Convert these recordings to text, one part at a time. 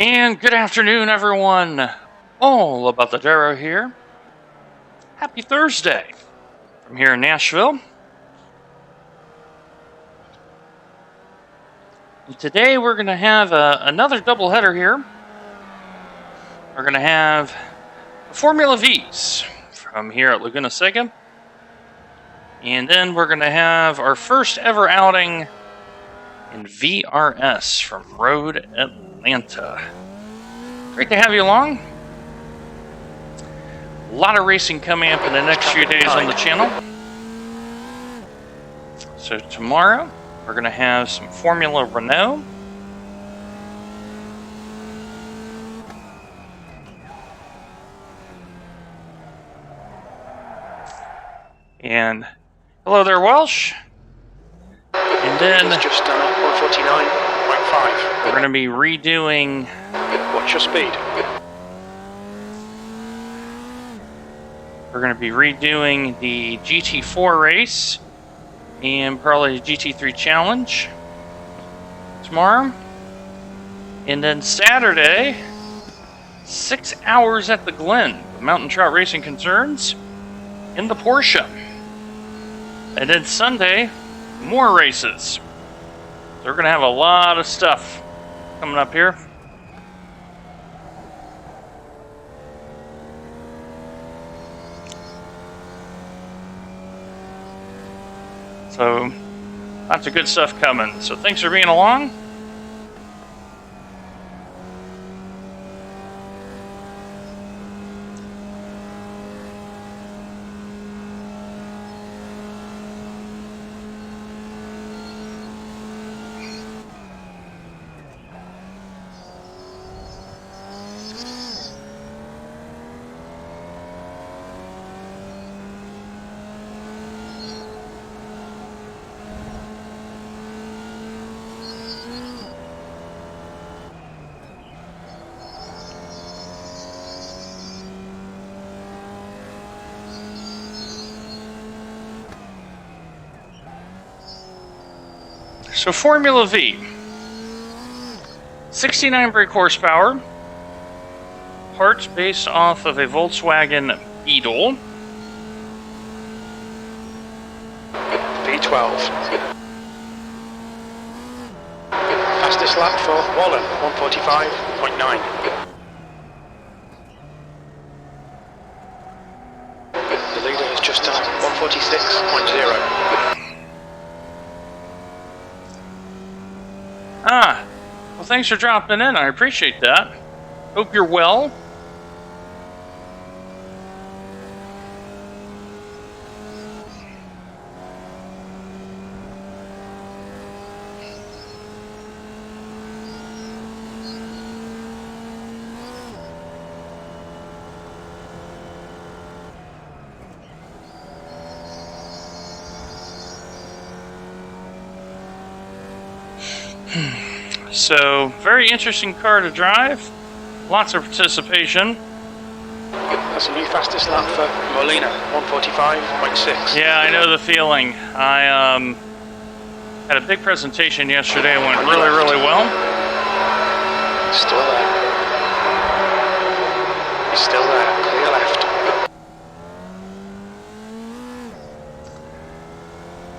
And good afternoon, everyone. All about the Darrow here. Happy Thursday from here in Nashville. And today we're going to have another doubleheader here. We're going to have the Formula Vs from here at Laguna Seca. And then we're going to have our first ever outing in VRS from Road Atlanta. Great to have you along. A lot of racing coming up in the next few days on the channel. So tomorrow, we're going to have some Formula Renault. And hello there, Welsh. And then just done up 149.5. we're going to be redoing. What's your speed? We're going to be redoing the GT4 race and probably the GT3 challenge tomorrow. And then Saturday, 6 hours at the Glen with Mountain Trout Racing Concerns in the Porsche. And then Sunday, more races. So we're going to have a lot of stuff coming up here. So, lots of good stuff coming. So thanks for being along. So Formula V, 69 brake horsepower, parts based off of a Volkswagen Beetle. V12. Fastest lap for Wallen, 145.9. The leader has just done 146.0. Well, thanks for dropping in. I appreciate that. Hope you're well. So, very interesting car to drive. Lots of participation. That's a new fastest lap for Molina, 145.6. Yeah, I know the feeling. I had a big presentation yesterday. It went really, really well. Still there. He's still there. Clear left.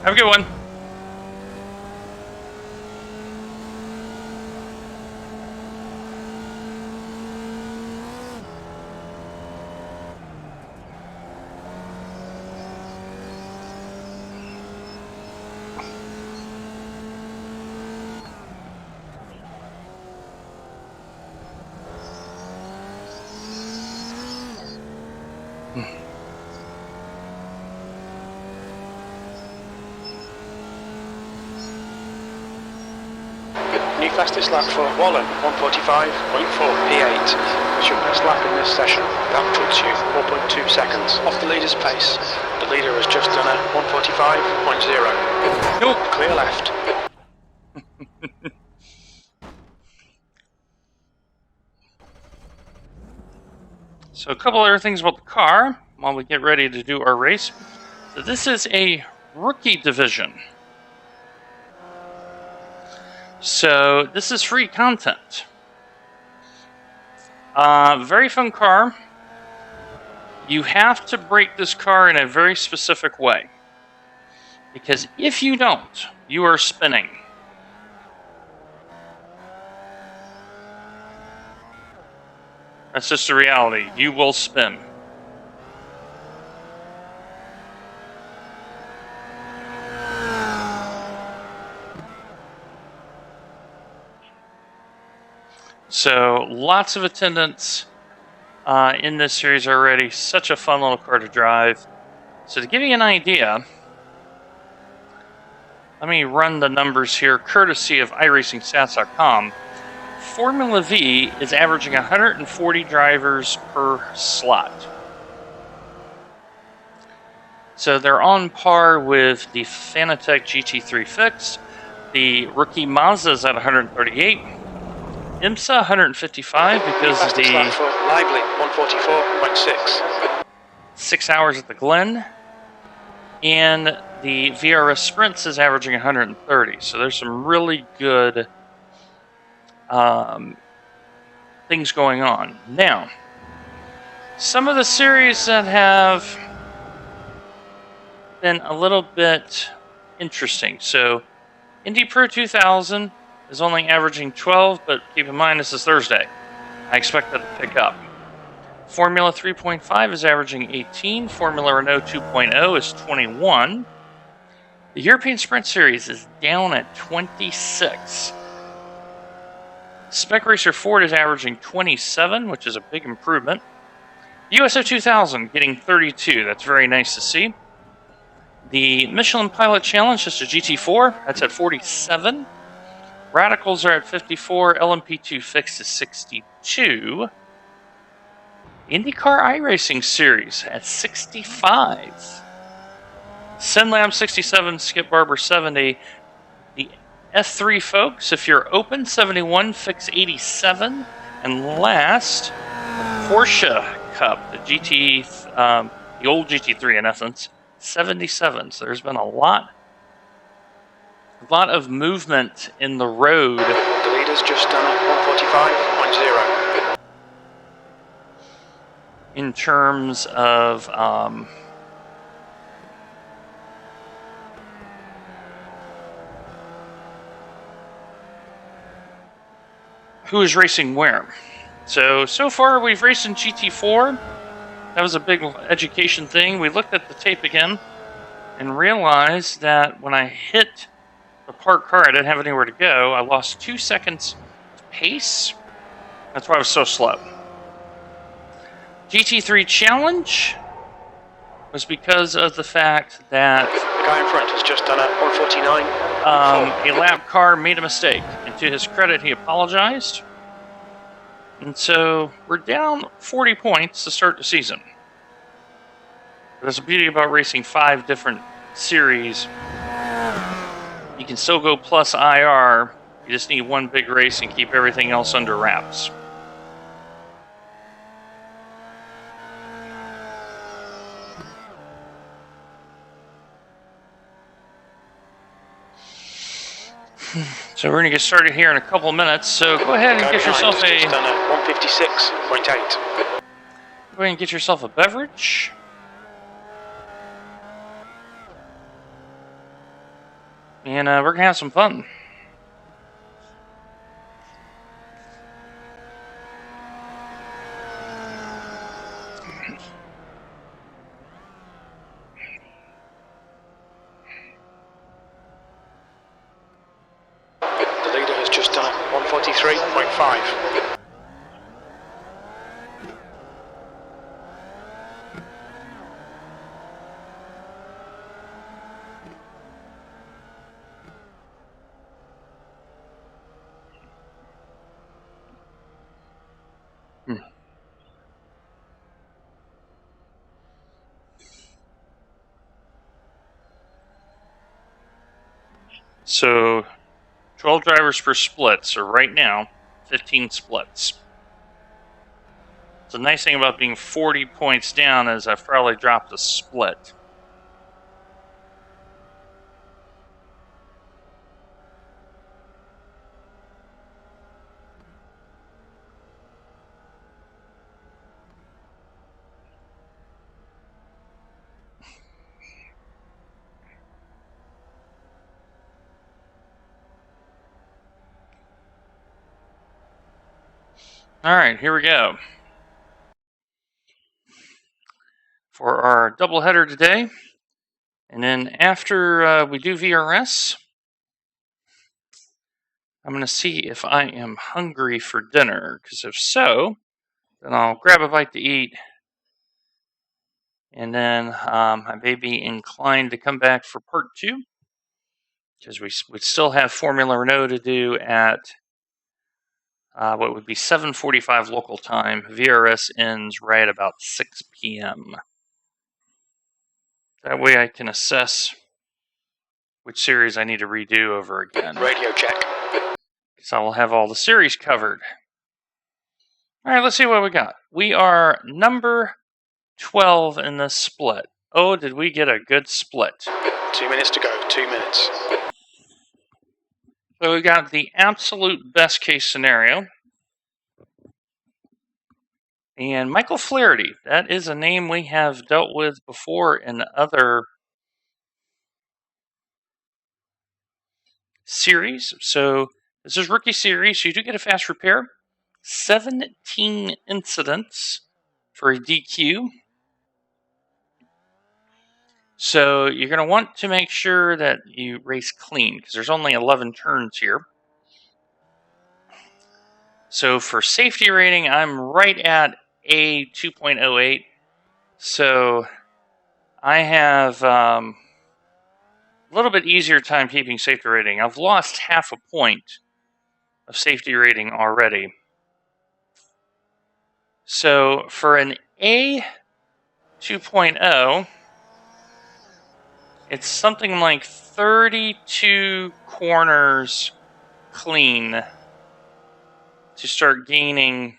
Have a good one. New fastest lap for Wallen, 145.4 P8. It's your best lap in this session. That puts you 4.2 seconds off the leader's pace. The leader has just done a 145.0. Nope. Clear left. So a couple other things about the car while we get ready to do our race. So this is a rookie division. So this is free content. Very fun car. You have to brake this car in a very specific way. Because if you don't, you are spinning. That's just the reality. You will spin. So, lots of attendance in this series already. Such a fun little car to drive. So, to give you an idea, let me run the numbers here, courtesy of iRacingStats.com. Formula V is averaging 140 drivers per slot. So they're on par with the Fanatec GT3 Fixed. The rookie Mazda is at 138. IMSA 155 because of the Lively 144.6. 6 hours at the Glen. And the VRS Sprints is averaging 130. So there's some really good things going on. Now, some of the series that have been a little bit interesting. So, Indy Pro 2000 is only averaging 12, but keep in mind this is Thursday. I expect that to pick up. Formula 3.5 is averaging 18. Formula Renault 2.0 is 21. The European Sprint Series is down at 26. Spec Racer Ford is averaging 27, which is a big improvement. USO 2000 getting 32. That's very nice to see. The Michelin Pilot Challenge, just a GT4, that's at 47. Radicals are at 54. LMP2 Fixed is 62. IndyCar iRacing Series at 65. SimLab 67, Skip Barber 70. The F3 folks, if you're open, 71, Fix 87. And last, the Porsche Cup, the the old GT3 in essence, 77. So there's been a lot of movement in the road. The leader's just done at 145.0. In terms of who is racing where. So far we've raced in GT4. That was a big education thing. We looked at the tape again and realized that when I hit the parked car, I didn't have anywhere to go. I lost 2 seconds of pace. That's why I was so slow. GT3 Challenge was because of the fact that the guy in front has just done at 149. A lap car made a mistake, and to his credit, he apologized. And so we're down 40 points to start the season. There's a beauty about racing 5 different series. You can still go plus IR. You just need one big race and keep everything else under wraps. So we're going to get started here in a couple of minutes. So go ahead and get yourself a... Just done at 156.8. Go ahead and get yourself a beverage. And we're going to have some fun. The leader has just done 143.5. So 12 drivers per split. So right now, 15 splits. So the nice thing about being 40 points down is I've probably dropped a split. Alright, here we go. For our doubleheader today. And then after we do VRS, I'm going to see if I am hungry for dinner. Because if so, then I'll grab a bite to eat. And then I may be inclined to come back for part 2. Because we still have Formula Renault to do at what would be 7:45 local time. VRS ends right about 6 p.m. That way I can assess which series I need to redo over again. Radio check. So I will have all the series covered. Alright, let's see what we got. We are number 12 in this split. Oh, did we get a good split. 2 minutes to go, 2 minutes. So we got the absolute best case scenario. And Michael Flaherty, that is a name we have dealt with before in other series. So this is rookie series. You do get a fast repair. 17 incidents for a DQ. So you're going to want to make sure that you race clean because there's only 11 turns here. So for safety rating, I'm right at a 2.08. So I have a little bit easier time keeping safety rating. I've lost half a point of safety rating already. So for an A 2.0, it's something like 32 corners clean to start gaining,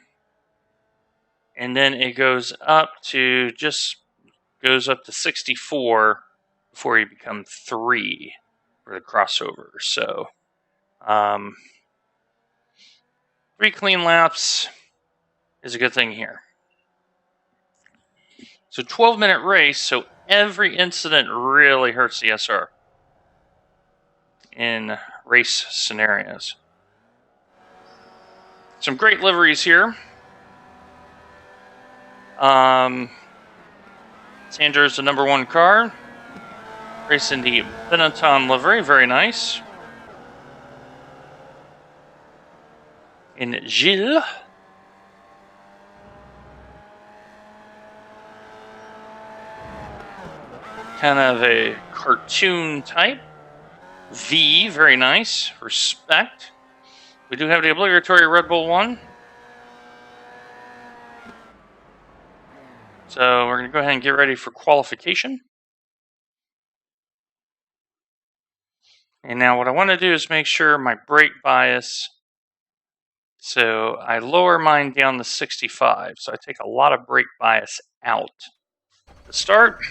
and then it goes up to 64 before you become 3 for the crossover. So 3 clean laps is a good thing here. So 12-minute race, so every incident really hurts the SR in race scenarios. Some great liveries here. Sandro's the number 1 car. Racing the Benetton livery, very nice. And Gilles. Kind of a cartoon type. V, very nice. Respect. We do have the obligatory Red Bull 1. So we're going to go ahead and get ready for qualification. And now what I want to do is make sure my brake bias. So I lower mine down to 65. So I take a lot of brake bias out. To start.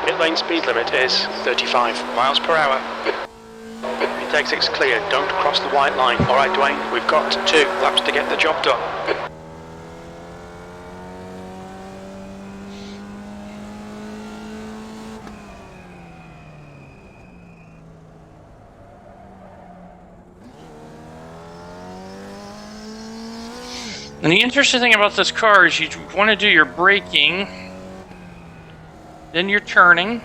Pit lane speed limit is 35 miles per hour. Pit exit's clear, don't cross the white line. Alright Dwayne, we've got 2 laps to get the job done. And the interesting thing about this car is you want to do your braking, then you're turning,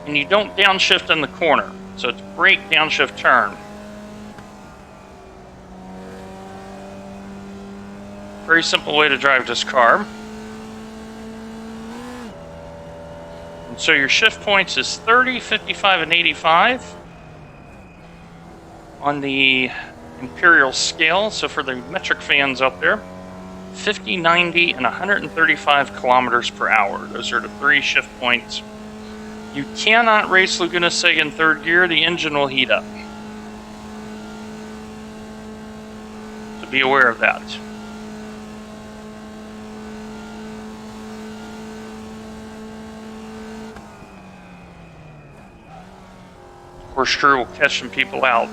and you don't downshift in the corner. So it's brake, downshift, turn. Very simple way to drive this car. And so your shift points is 30, 55, and 85 on the Imperial scale. So for the metric fans out there, 50, 90, and 135 kilometers per hour. Those are the 3 shift points. You cannot race Laguna Seca in 3rd gear. The engine will heat up. So be aware of that. Of course, Drew will catch some people out.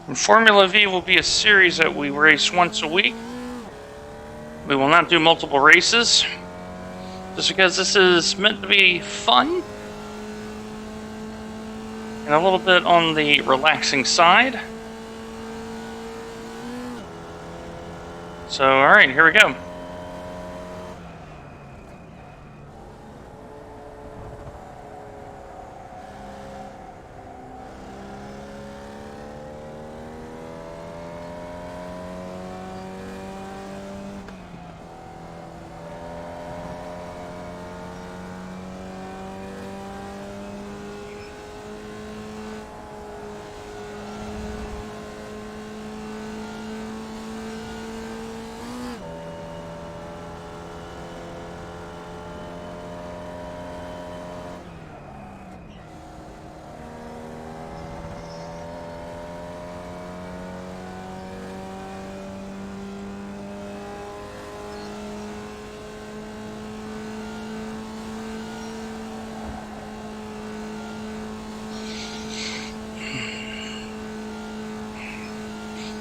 And Formula V will be a series that we race once a week. We will not do multiple races, just because this is meant to be fun and a little bit on the relaxing side. So, alright, here we go.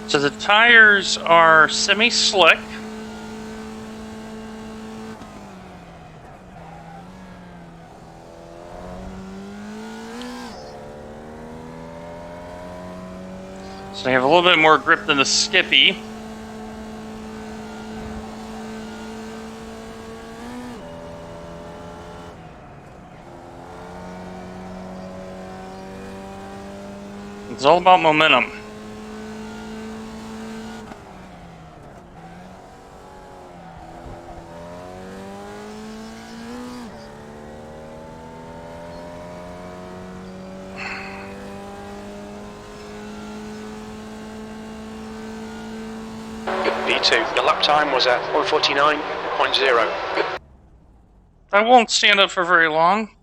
So the tires are semi-slick. So they have a little bit more grip than the Skippy. It's all about momentum. V2, the lap time was at 1:49.0. I won't stand up for very long,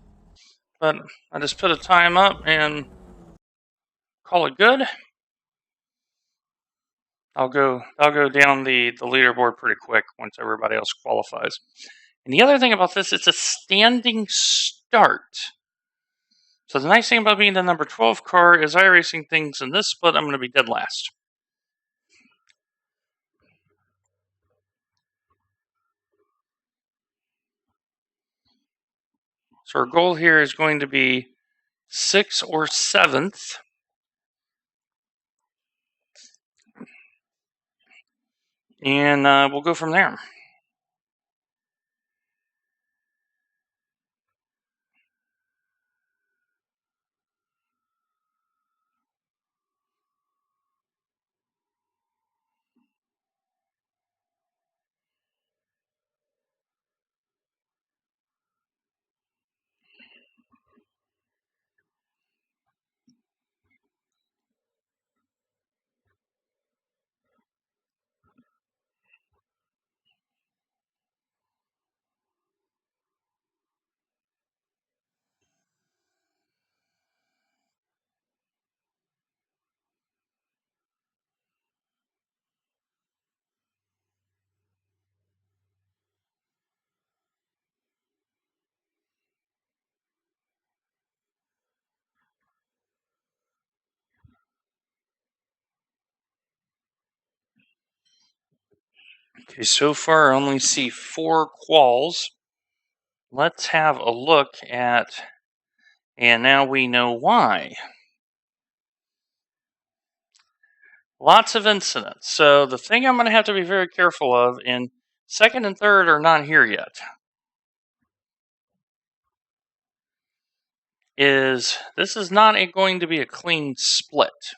but I just put a time up and call it good. I'll go down the leaderboard pretty quick once everybody else qualifies. And the other thing about this, it's a standing start. So the nice thing about being the number 12 car is iRacing things in this split, I'm going to be dead last. So our goal here is going to be 6th or 7th. And we'll go from there. Okay, so far I only see 4 quals. Let's have a look at, and now we know why. Lots of incidents. So the thing I'm going to have to be very careful of, and 2nd and 3rd are not here yet, is this is not going to be a clean split.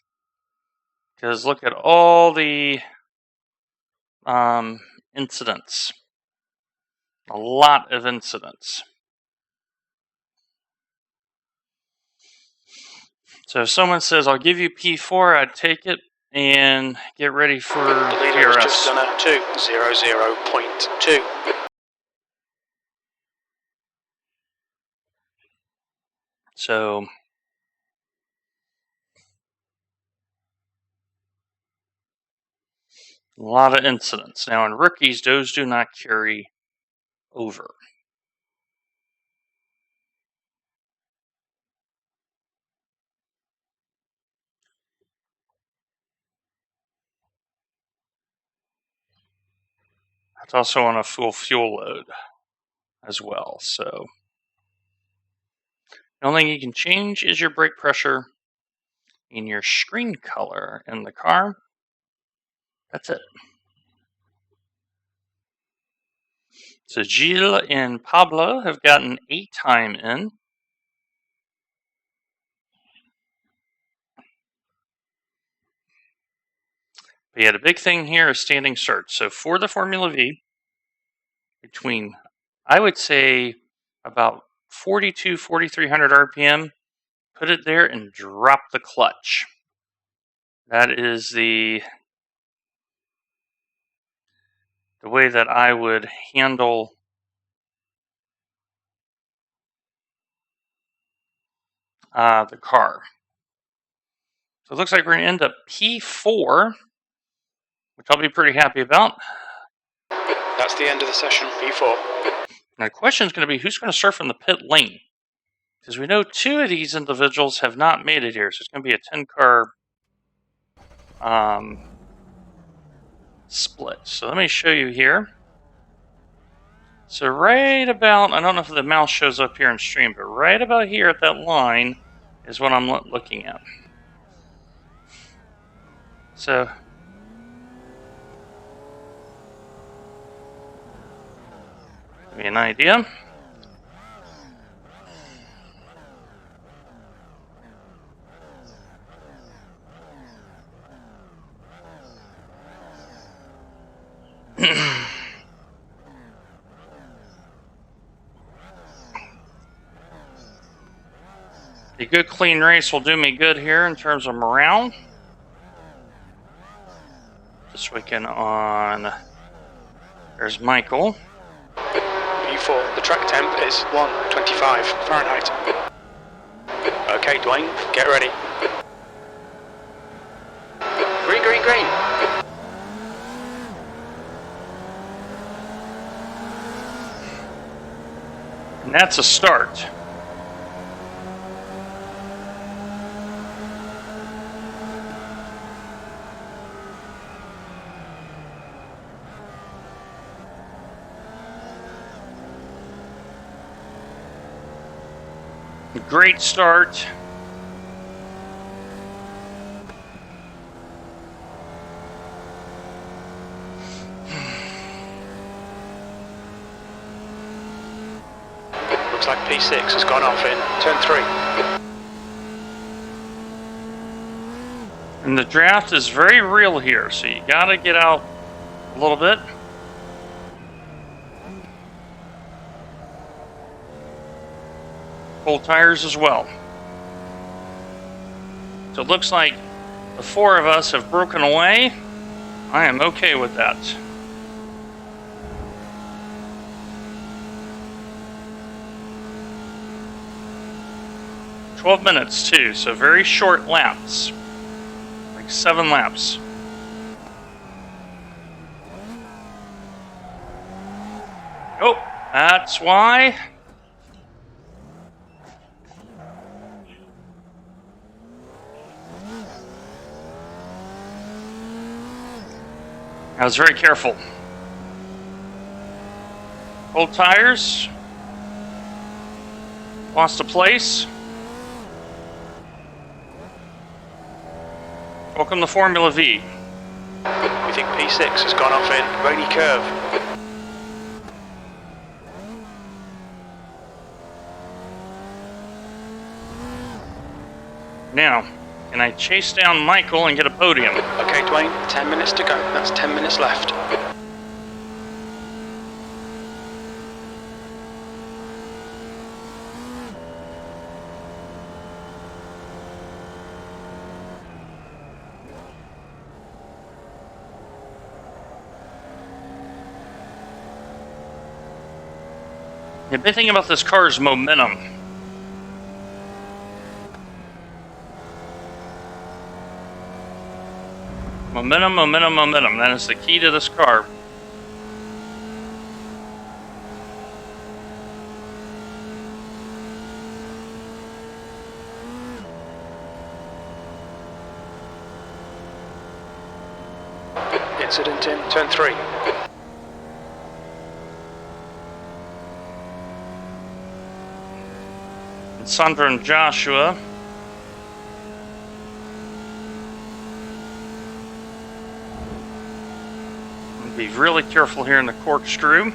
Because look at all the incidents. A lot of incidents. So if someone says, I'll give you P4, I'd take it and get ready for The leader VRS. has just done a 2:00.2. So a lot of incidents. Now in rookies, those do not carry over. It's also on a full fuel load as well, so the only thing you can change is your brake pressure and your screen color in the car. That's it. So Gilles and Pablo have gotten a time in. But yeah, the big thing here is standing start. So for the Formula V, between, I would say, about 4,300 RPM, put it there and drop the clutch. That is the way that I would handle the car. So it looks like we're going to end up P4, which I'll be pretty happy about. That's the end of the session, P4. Now the question is going to be, who's going to start from the pit lane? Because we know 2 of these individuals have not made it here, so it's going to be a 10-car split. So let me show you here. So right about, I don't know if the mouse shows up here in stream, but right about here at that line is what I'm looking at. So give me an idea. A good clean race will do me good here in terms of morale. This weekend on, there's Michael. P4, the track temp is 125 Fahrenheit. Okay, Dwayne, get ready. Green, green, green. And that's a start. Great start. Looks like P6 has gone off in turn 3. And the draft is very real here, so you gotta get out a little bit. Full tires as well. So it looks like the 4 of us have broken away. I am okay with that. "12 minutes too, so very short laps. Like 7 laps. Oh, that's why. I was very careful. Old tires. Lost a place. Welcome to Formula V. We think P6 has gone off in rainy curve. Now, can I chase down Michael and get a podium? Okay, Dwayne, 10 minutes to go. That's 10 minutes left. The big thing about this car is momentum. Momentum, momentum, momentum. That is the key to this car. Incident in turn 3. And Sandra and Joshua. Be really careful here in the corkscrew.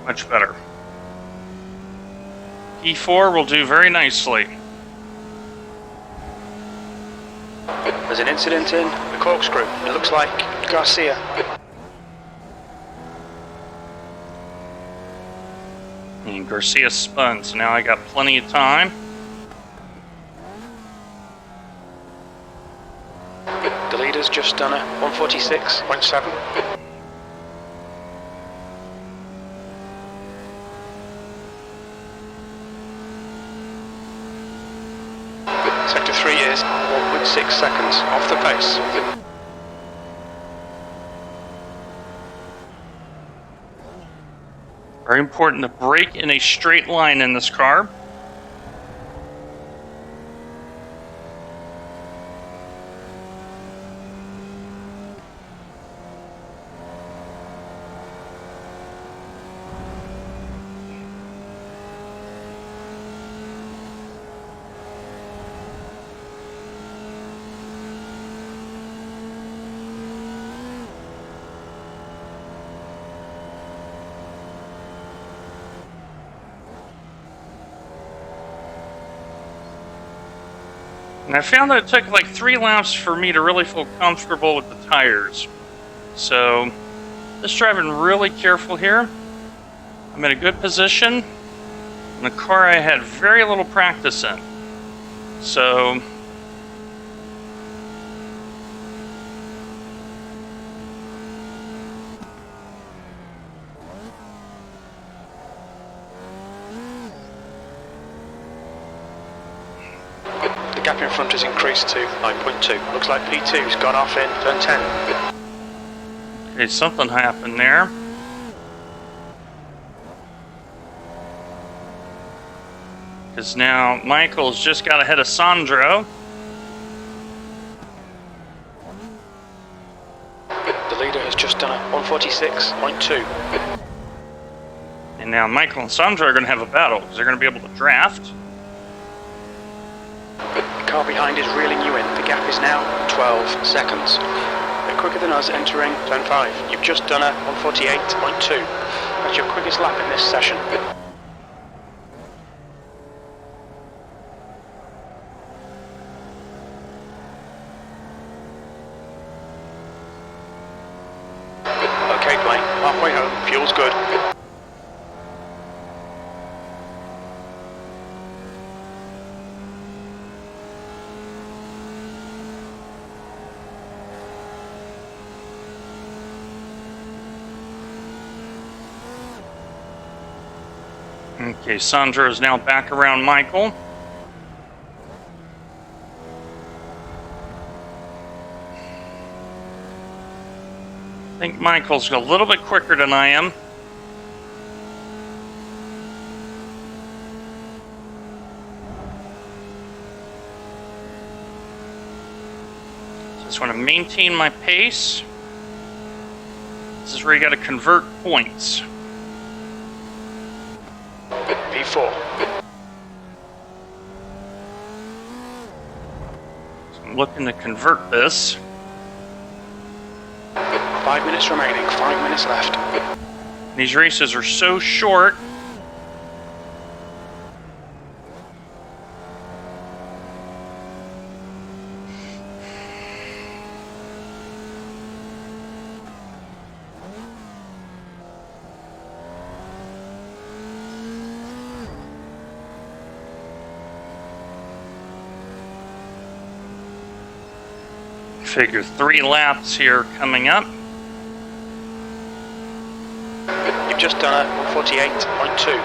Much better. P4 will do very nicely. There's an incident in the corkscrew. It looks like Garcia. And Garcia spun, so now I got plenty of time. The leader's just done a 146.7. Sector 3 is 1.6 seconds off the pace. Very important to brake in a straight line in this car. And I found that it took like 3 laps for me to really feel comfortable with the tires. So, just driving really careful here. I'm in a good position in a car I had very little practice in. So, The gap in front has increased to 9.2. Looks like P2's gone off in turn 10. okay, something happened there. Because now Michael's just got ahead of Sandro. The leader has just done a 146.2. And now Michael and Sandro are going to have a battle because they're going to be able to draft. The car behind is reeling you in. The gap is now 12 seconds. A bit quicker than us entering turn 5. You've just done a 148.2. That's your quickest lap in this session. Okay, Blaine. Halfway home. Fuel's good. Okay, Sandro is now back around Michael. I think Michael's a little bit quicker than I am. Just want to maintain my pace. This is where you got to convert points. P4. So I'm looking to convert this. 5 minutes remaining. 5 minutes left. These races are so short. Figure 3 laps here coming up. You've just done a 148.2.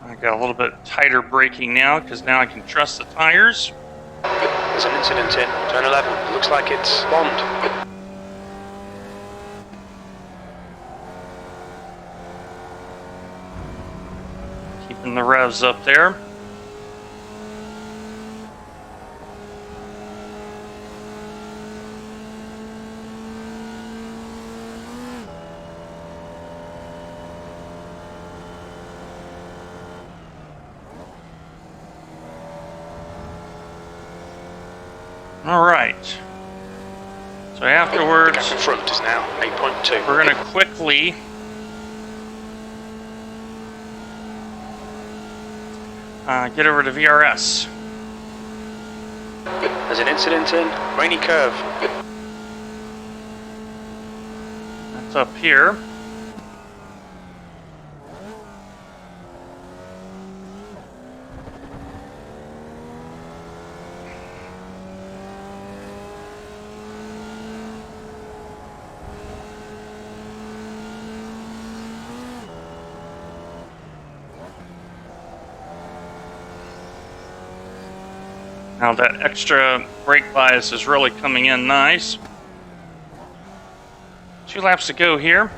I got a little bit tighter braking now because now I can trust the tires. There's an incident in turn 11. It looks like it's Bond. And the revs up there. All right. So afterwards, the gap in front is now 8.2. we're going to quickly get over to VRS. There's an incident in Rainy Curve. That's up here. Now that extra brake bias is really coming in nice. 2 laps to go here.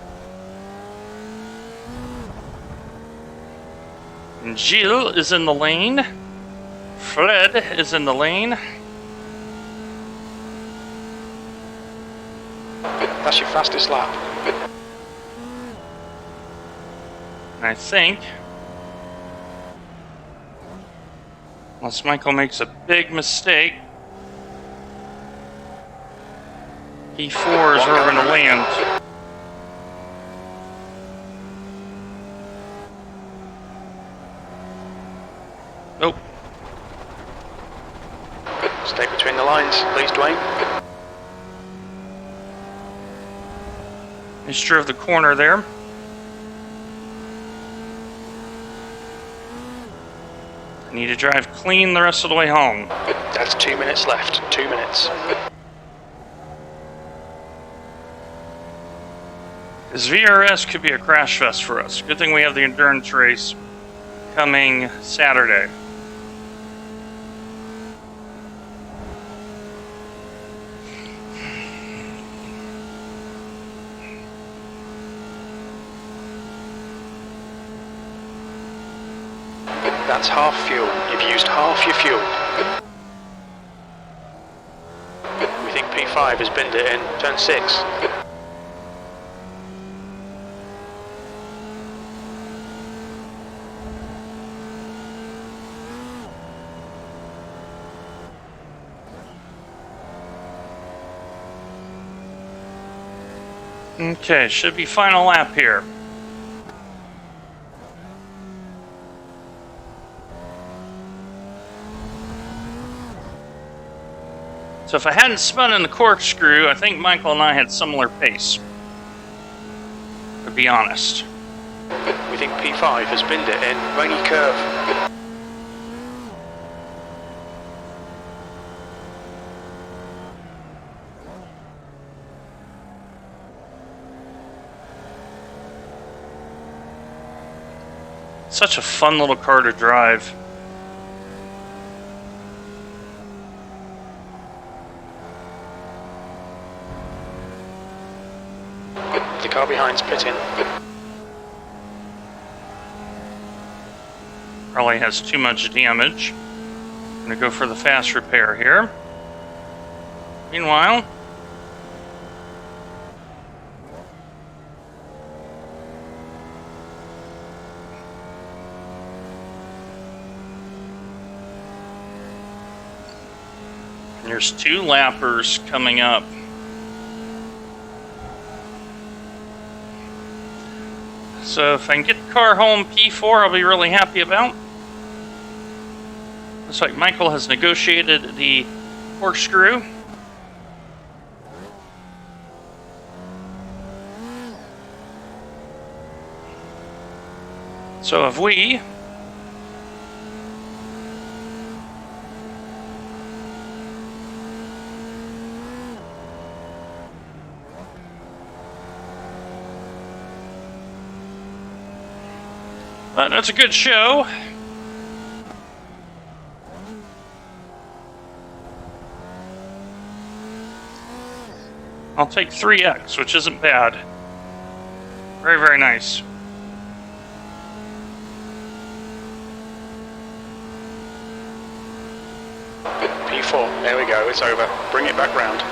And Gilles is in the lane. Fred is in the lane. That's your fastest lap. I think, unless Michael makes a big mistake, P4 is where we're going to land. Nope. Stay between the lines, please, Dwayne. He's drove the corner there. I need to drive clean the rest of the way home. That's 2 minutes left. 2 minutes. This VRS could be a crash fest for us. Good thing we have the endurance race coming Saturday. That's half fuel. You've used half your fuel. We think P5 has binned it in turn 6. Okay, should be final lap here. So if I hadn't spun in the corkscrew, I think Michael and I had similar pace, to be honest. We think P5 has binned it in Rainy Curve. Such a fun little car to drive. The car behind's pitting. Probably has too much damage. I'm gonna go for the fast repair here. Meanwhile, there's 2 lappers coming up. So if I can get the car home P4, I'll be really happy about. Looks like Michael has negotiated the corkscrew. So have we. But that's a good show. I'll take 3x, which isn't bad. Very, very nice. 0.4. There we go, it's over. Bring it back round.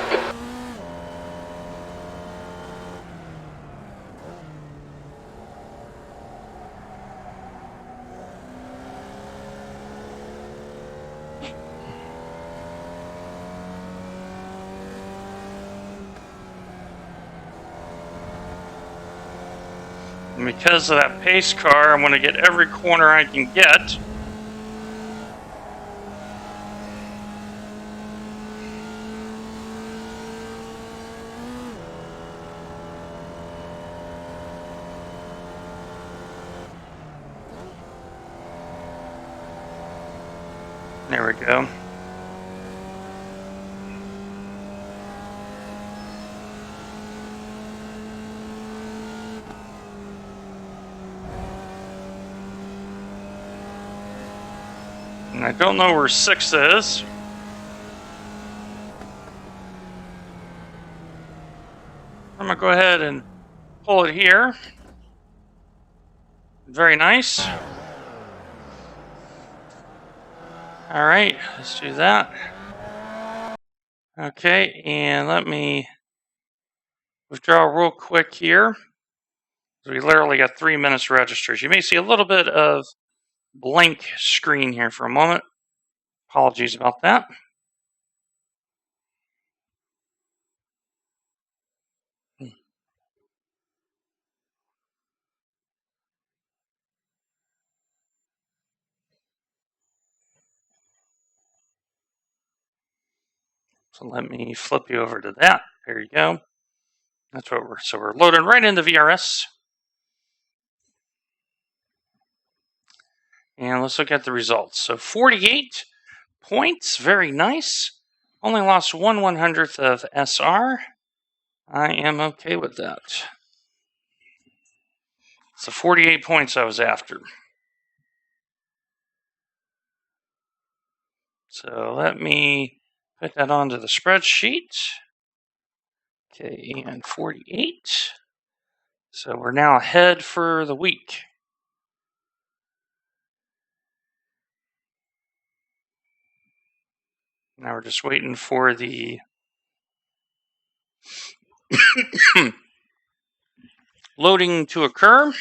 And because of that pace car, I'm going to get every corner I can get. There we go. And I don't know where 6 is. I'm going to go ahead and pull it here. Very nice. All right, let's do that. Okay, and let me withdraw real quick here. We literally got 3 minutes registers. You may see a little bit of blank screen here for a moment. Apologies about that. So let me flip you over to that. There you go. That's what we're loading right into VRS. And let's look at the results. So 48 points, very nice. Only lost 1/100th of SR. I am okay with that. So 48 points I was after. So let me put that onto the spreadsheet. Okay, and 48. So we're now ahead for the week. Now we're just waiting for the loading to occur.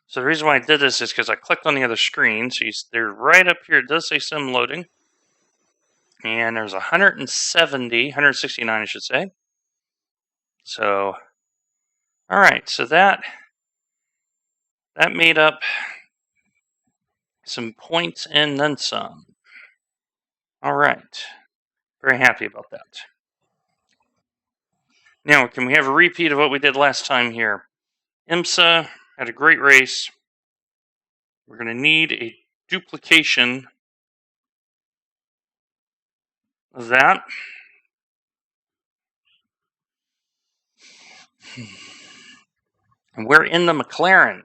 So the reason why I did this is because I clicked on the other screen. So they're right up here. It does say sim loading. And there's 169 I should say. So, all right. So that made up some points and then some. All right. Very happy about that. Now, can we have a repeat of what we did last time here? IMSA had a great race. We're going to need a duplication of that. And we're in the McLaren.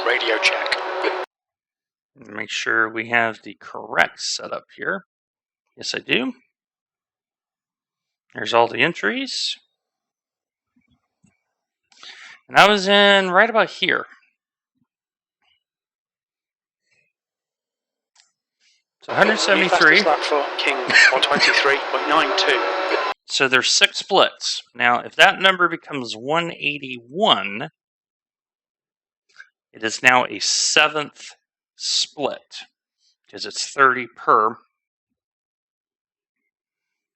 Radio check. Make sure we have the correct setup here. Yes, I do. There's all the entries. And I was in right about here. So 173. Fastest lap for King, 123.92. So there's 6 splits. Now, if that number becomes 181, it is now a 7th split because it's 30 per.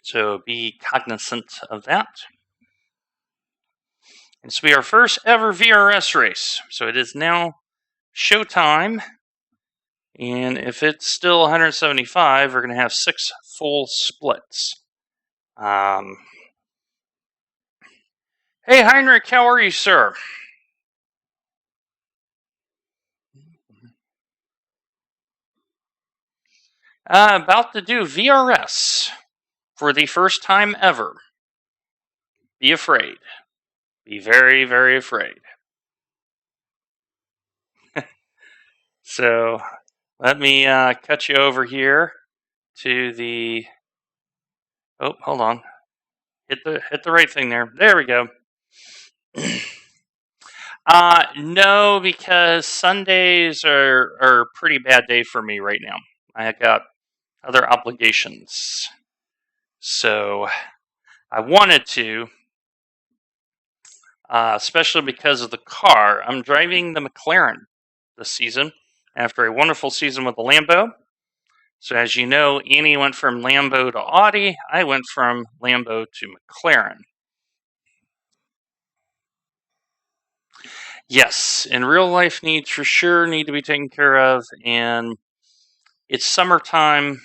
So be cognizant of that. And this will be our first ever VRS race. So it is now showtime. And if it's still 175, we're going to have 6 full splits. Hey, Heinrich, how are you, sir? About to do VRS for the first time ever. Be afraid. Be very, very afraid. So let me cut you over here to the. Oh, hold on. Hit the right thing there. There we go. No, because Sundays are a pretty bad day for me right now. I got other obligations. So I wanted to, especially because of the car. I'm driving the McLaren this season after a wonderful season with the Lambo. So as you know, Annie went from Lambo to Audi. I went from Lambo to McLaren. Yes, and real life needs for sure need to be taken care of, and it's summertime.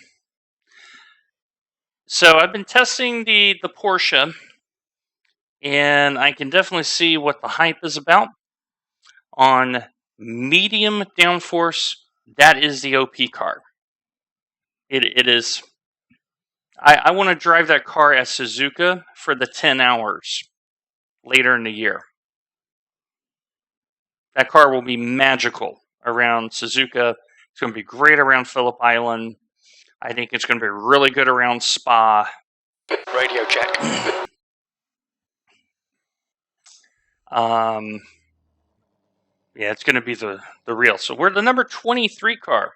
So I've been testing the Porsche, and I can definitely see what the hype is about. On medium downforce, that is the OP car. It is. I want to drive that car at Suzuka for the 10 hours later in the year. That car will be magical around Suzuka. It's going to be great around Phillip Island. I think it's going to be really good around Spa. Radio check. Yeah, it's going to be the real. So we're the number 23 car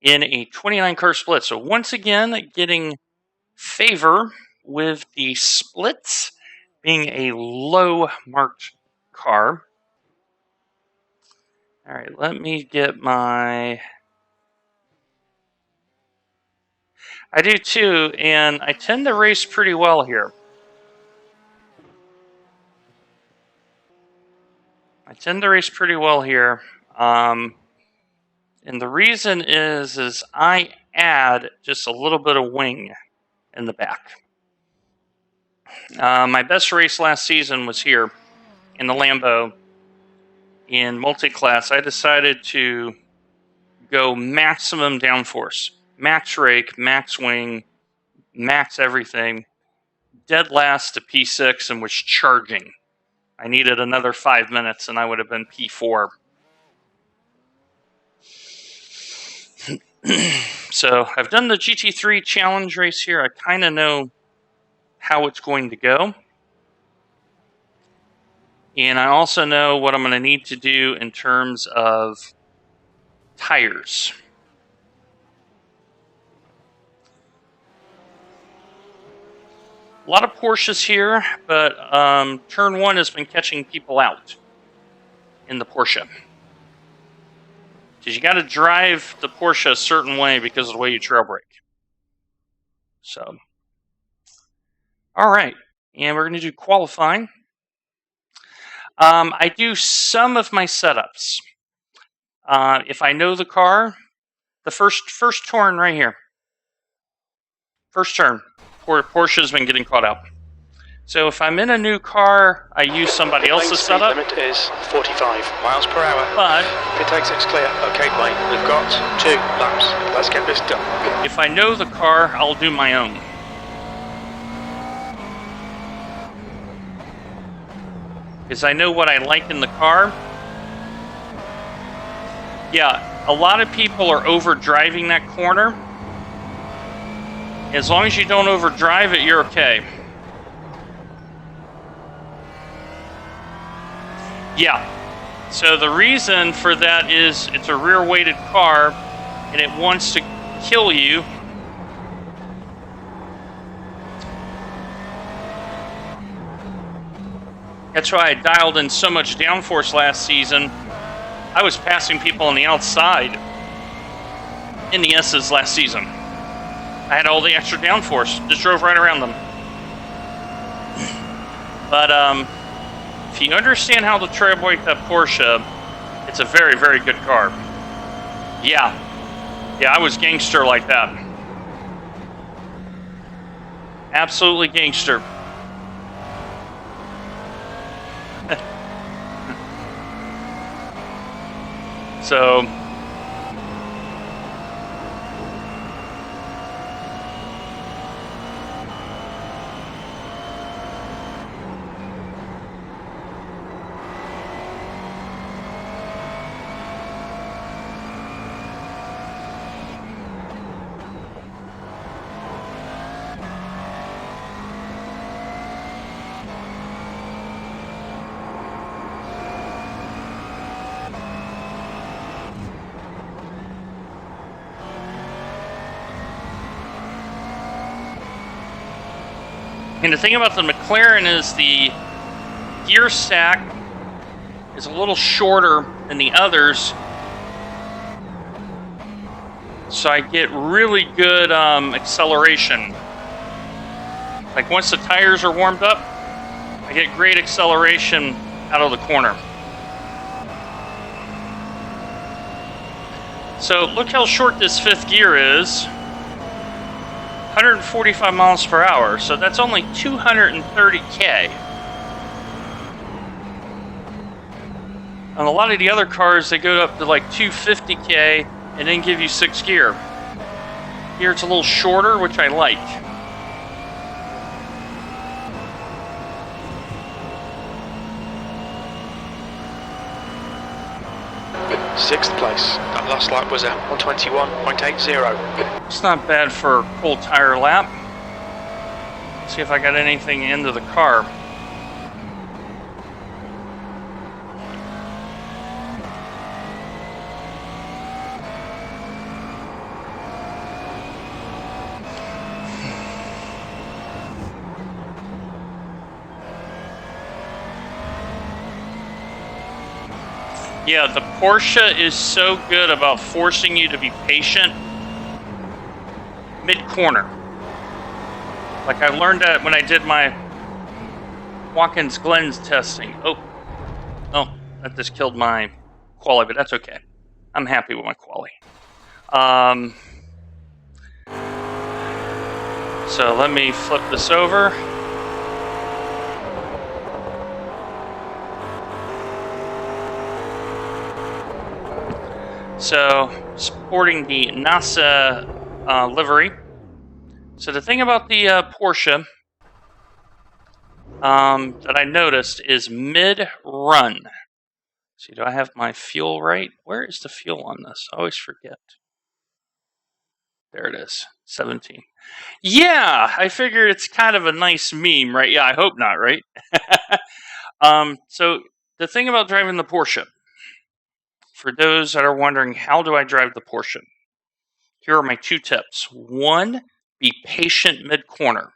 in a 29 car split. So once again, getting favor with the splits being a low marked car. All right, let me get my... I do too, and I tend to race pretty well here. And the reason is I add just a little bit of wing in the back. My best race last season was here in the Lambo in multi-class. I decided to go maximum downforce, max rake, max wing, max everything, dead last to P6 and was charging. I needed another 5 minutes and I would have been P4. So I've done the GT3 challenge race here. I kind of know how it's going to go. And I also know what I'm going to need to do in terms of tires. A lot of Porsches here, but turn 1 has been catching people out in the Porsche. Because you got to drive the Porsche a certain way because of the way you trail brake. So, all right. And we're going to do qualifying. I do some of my setups. If I know the car, the first turn right here. First turn. Porsche's been getting caught up. So if I'm in a new car, I use somebody else's setup. The limit is 45 miles per hour. But pit exit's clear. Okay, Blaine. We've got 2 laps. Let's get this done. If I know the car, I'll do my own. Because I know what I like in the car. Yeah, a lot of people are overdriving that corner. As long as you don't overdrive it, you're okay. Yeah. So the reason for that is it's a rear-weighted car, and it wants to kill you. That's why I dialed in so much downforce last season. I was passing people on the outside in the S's last season. I had all the extra downforce, just drove right around them. But if you understand how to trail brake that Porsche, it's a very, very good car. Yeah, I was gangster like that. Absolutely gangster. So And the thing about the McLaren is the gear stack is a little shorter than the others, so I get really good acceleration. Like once the tires are warmed up, I get great acceleration out of the corner. So look how short this fifth gear is. 145 miles per hour, so that's only 230K. On a lot of the other cars, they go up to like 250K and then give you 6th gear. Here it's a little shorter, which I like. Sixth place. That last lap was at 121.80. It's not bad for a full tire lap. Let's see if I got anything into the car. Yeah, the Porsche is so good about forcing you to be patient mid-corner. Like I learned that when I did my Watkins Glen's testing. Oh, that just killed my quali, but that's okay. I'm happy with my quali. So let me flip this over. So, sporting the NASA livery. So the thing about the Porsche that I noticed is mid-run. See, do I have my fuel right? Where is the fuel on this? I always forget. There it is, 17. Yeah, I figured it's kind of a nice meme, right? Yeah, I hope not, right? So the thing about driving the Porsche, for those that are wondering, how do I drive the Porsche? Here are my 2 tips. 1, be patient mid-corner.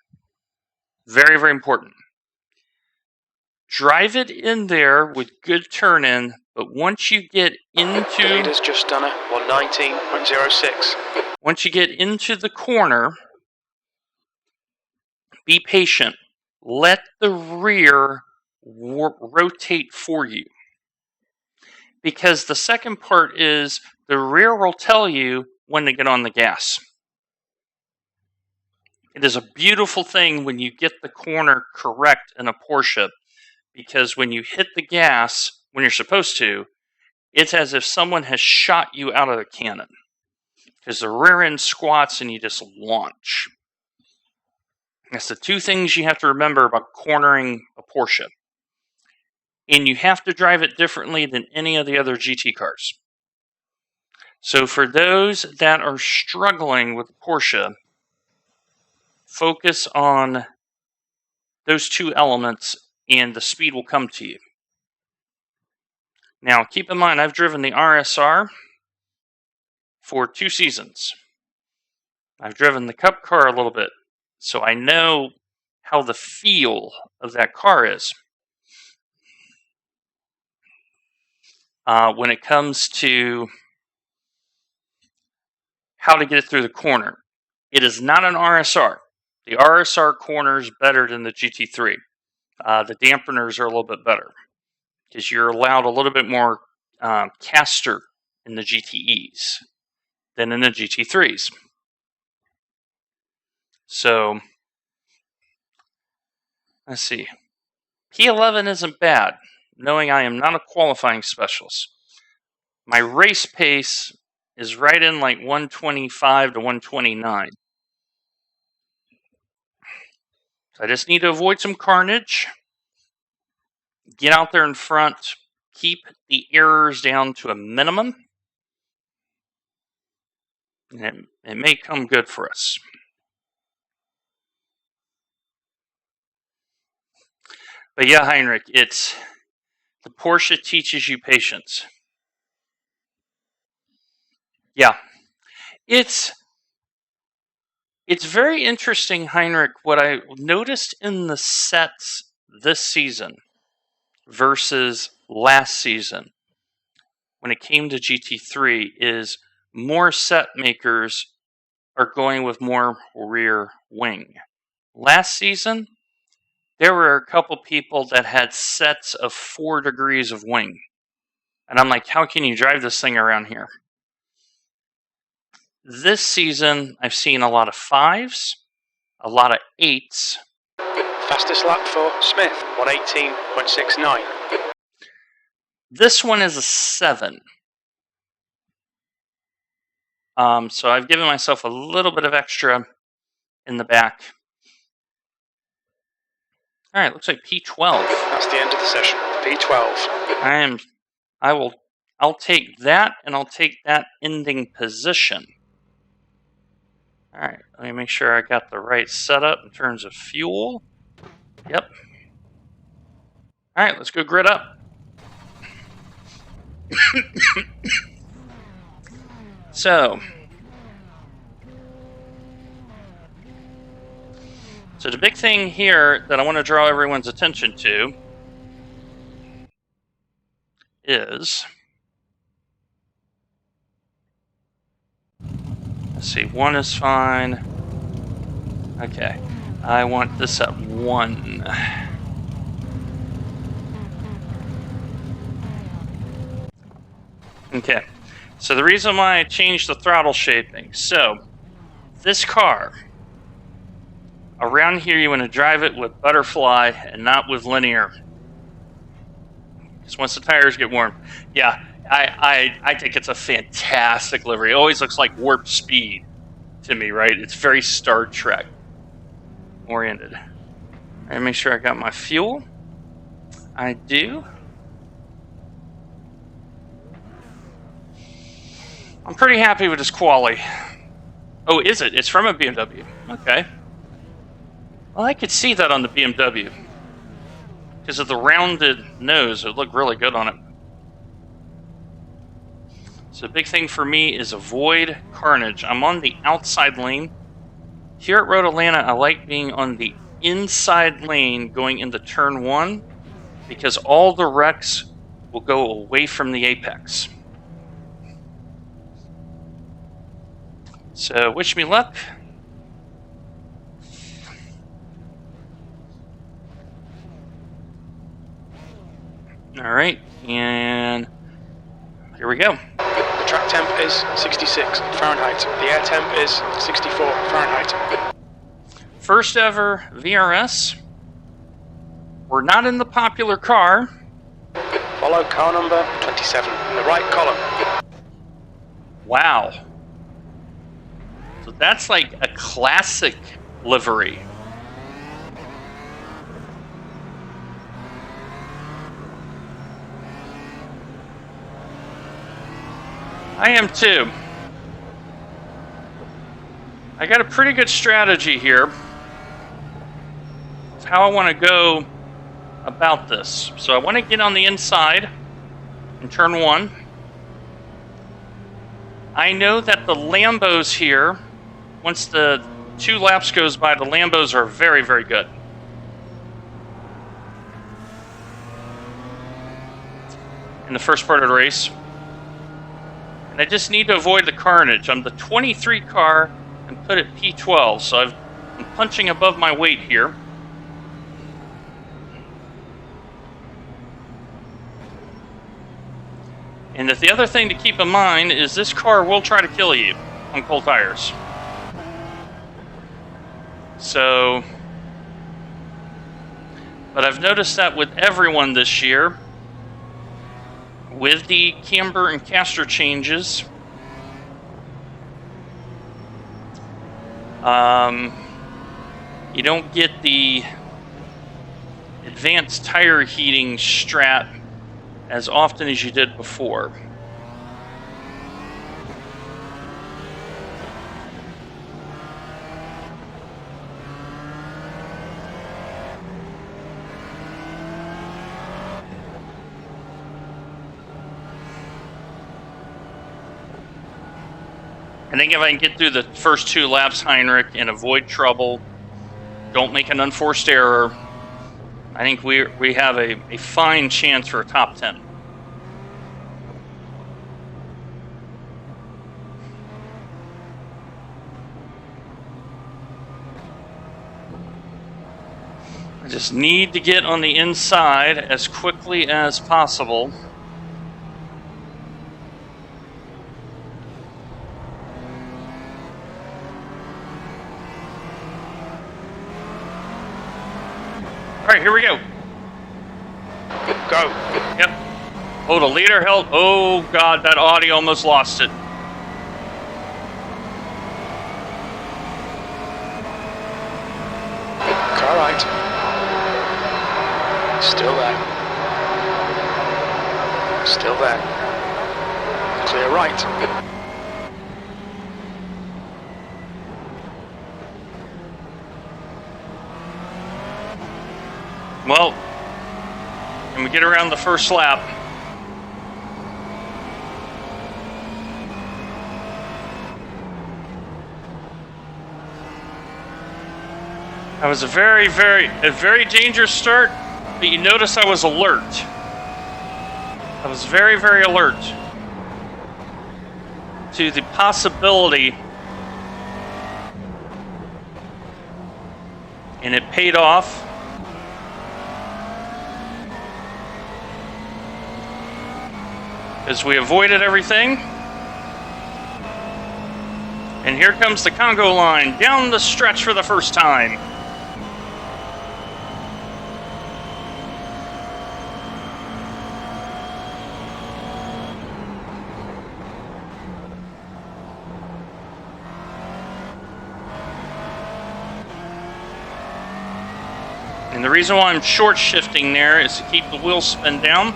Very, very important. Drive it in there with good turn-in, but once you get into... The leader's just done it, 119.06. Once you get into the corner, be patient. Let the rear rotate for you. Because the second part is the rear will tell you when to get on the gas. It is a beautiful thing when you get the corner correct in a Porsche, because when you hit the gas when you're supposed to, it's as if someone has shot you out of a cannon. Because the rear end squats and you just launch. That's the 2 things you have to remember about cornering a Porsche. And you have to drive it differently than any of the other GT cars. So for those that are struggling with Porsche, focus on those 2 elements and the speed will come to you. Now, keep in mind, I've driven the RSR for 2 seasons. I've driven the Cup car a little bit, so I know how the feel of that car is. When it comes to how to get it through the corner. It is not an RSR. The RSR corner is better than the GT3. The dampeners are a little bit better because you're allowed a little bit more caster in the GTEs than in the GT3s. So, let's see. P11 isn't bad, knowing I am not a qualifying specialist. My race pace is right in like 125 to 129. So I just need to avoid some carnage. Get out there in front. Keep the errors down to a minimum. And it may come good for us. But yeah, Heinrich, the Porsche teaches you patience. Yeah. It's It's very interesting, Heinrich, what I noticed in the sets this season versus last season when it came to GT3 is more set makers are going with more rear wing. Last season, there were a couple people that had sets of 4 degrees of wing. And I'm like, how can you drive this thing around here? This season, I've seen a lot of 5s, a lot of 8s. Fastest lap for Smith, 118.69. This one is a 7. So I've given myself a little bit of extra in the back. All right, looks like P12. That's the end of the session. P12. I'll take that, and I'll take that ending position. All right, let me make sure I got the right setup in terms of fuel. Yep. All right, let's go grid up. So the big thing here that I want to draw everyone's attention to is, let's see, 1 is fine. Okay, I want this at 1. Okay, so the reason why I changed the throttle shaping, so this car, around here you want to drive it with butterfly and not with linear. Just once the tires get warm. Yeah, I think it's a fantastic livery. It always looks like Warp Speed to me, right? It's very Star Trek oriented. All right, make sure I got my fuel. I do. I'm pretty happy with this quali. Oh, is it? It's from a BMW. Okay. Well, I could see that on the BMW. Because of the rounded nose, it looked really good on it. So the big thing for me is avoid carnage. I'm on the outside lane. Here at Road Atlanta, I like being on the inside lane going into turn 1 because all the wrecks will go away from the apex. So wish me luck. All right, and here we go. The track temp is 66 Fahrenheit. The air temp is 64 Fahrenheit. First ever VRS. We're not in the popular car. Follow car number 27 in the right column. Wow. So that's like a classic livery. I am too. I got a pretty good strategy here. It's how I want to go about this. So I want to get on the inside in turn 1. I know that the Lambos here, once the 2 laps goes by, the Lambos are very, very good. In the first part of the race. And I just need to avoid the carnage. I'm the 23 car and put it P12, so I'm punching above my weight here. And the other thing to keep in mind is this car will try to kill you on cold tires. So, but I've noticed that with everyone this year, with the camber and caster changes, you don't get the advanced tire heating strap as often as you did before. I think if I can get through the first 2 laps, Heinrich, and avoid trouble, don't make an unforced error, I think we have a fine chance for a top 10. I just need to get on the inside as quickly as possible. All right, here we go. Go. Yep. Oh, the leader held. Oh, God, that Audi almost lost it. Car right. Still there. Still there. Clear right. Well, can we get around the first lap? That was a very dangerous start, but you notice I was alert. I was very alert to the possibility, and it paid off. As we avoided everything. And here comes the Congo line down the stretch for the first time. And the reason why I'm short shifting there is to keep the wheel spin down.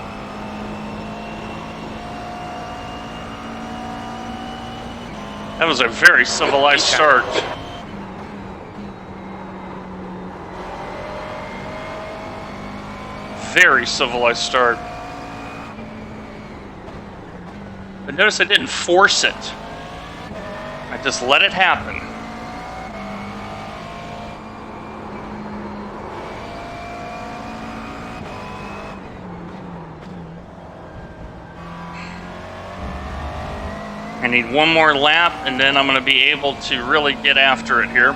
That was a very civilized start. Very civilized start. But notice I didn't force it. I just let it happen. I need one more lap, and then I'm going to be able to really get after it here.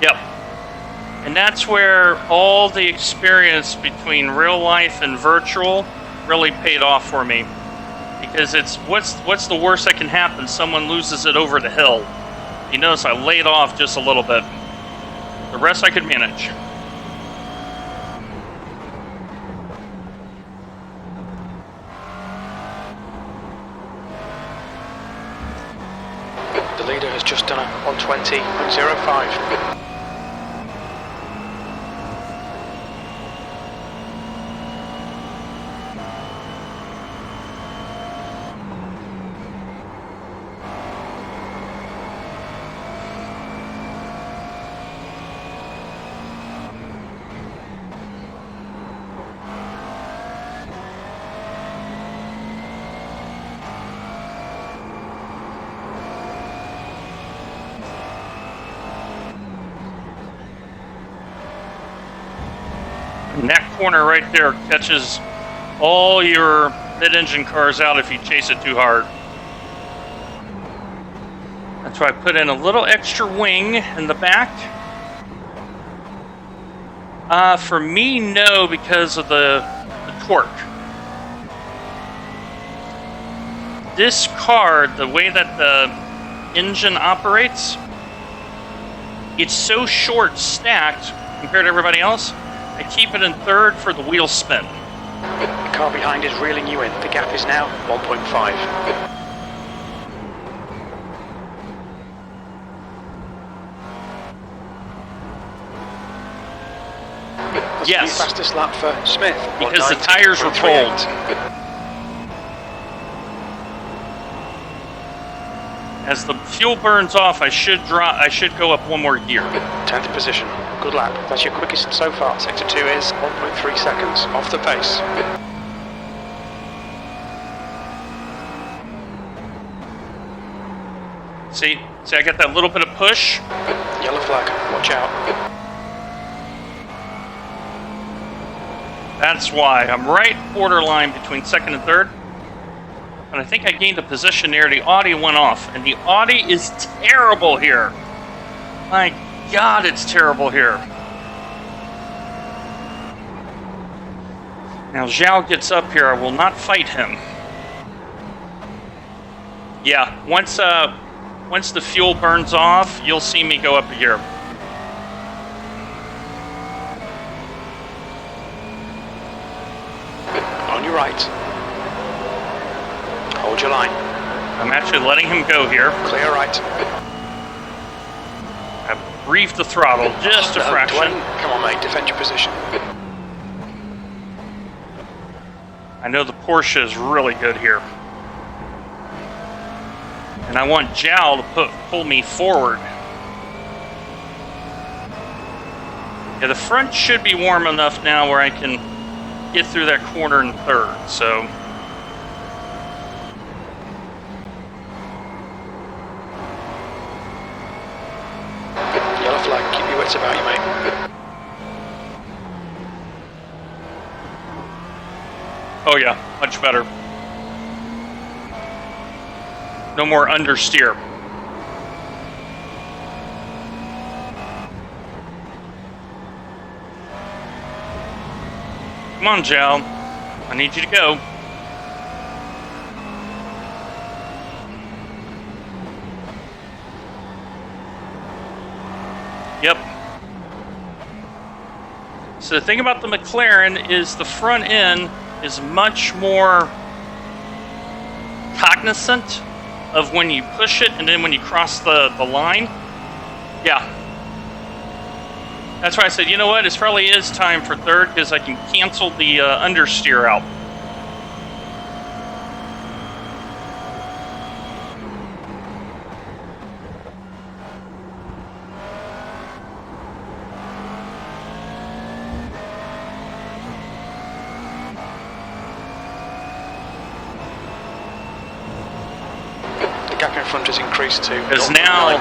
Yep. And that's where all the experience between real life and virtual really paid off for me. Because it's, what's the worst that can happen? Someone loses it over the hill. You notice I laid off just a little bit. The rest I could manage. The leader has just done a 120.05. And that corner right there catches all your mid-engine cars out if you chase it too hard. That's why I put in a little extra wing in the back. For me, no, because of the torque. This car, the way that the engine operates, it's so short stacked compared to everybody else. I keep it in third for the wheel spin. The car behind is reeling you in. The gap is now 1.5. Yes. The fastest lap for Smith. Because the tires were cold. As the fuel burns off, I should go up one more gear. 10th position. Good lap. That's your quickest so far. Sector 2 is 1.3 seconds off the pace. See, I got that little bit of push. Yellow flag. Watch out. That's why I'm right borderline between second and third. And I think I gained a position there. The Audi went off, and the Audi is terrible here. My God, it's terrible here. Now Zhao gets up here. I will not fight him. Yeah, once the fuel burns off, you'll see me go up a gear. On your right. Hold your line. I'm actually letting him go here. Clear right. I briefed the throttle just a fraction. Dwayne, come on, mate. Defend your position. I know the Porsche is really good here. And I want Zhao to pull me forward. Yeah, the front should be warm enough now where I can get through that corner in third, so... Yellow flag, keep your wits about you, mate. Oh yeah, much better. No more understeer. Come on, Zhao. I need you to go. Yep. So the thing about the McLaren is the front end is much more cognizant of when you push it and then when you cross the line. Yeah. That's why I said, you know what, it probably is time for third because I can cancel the understeer out. Gap in front has increased to... Because now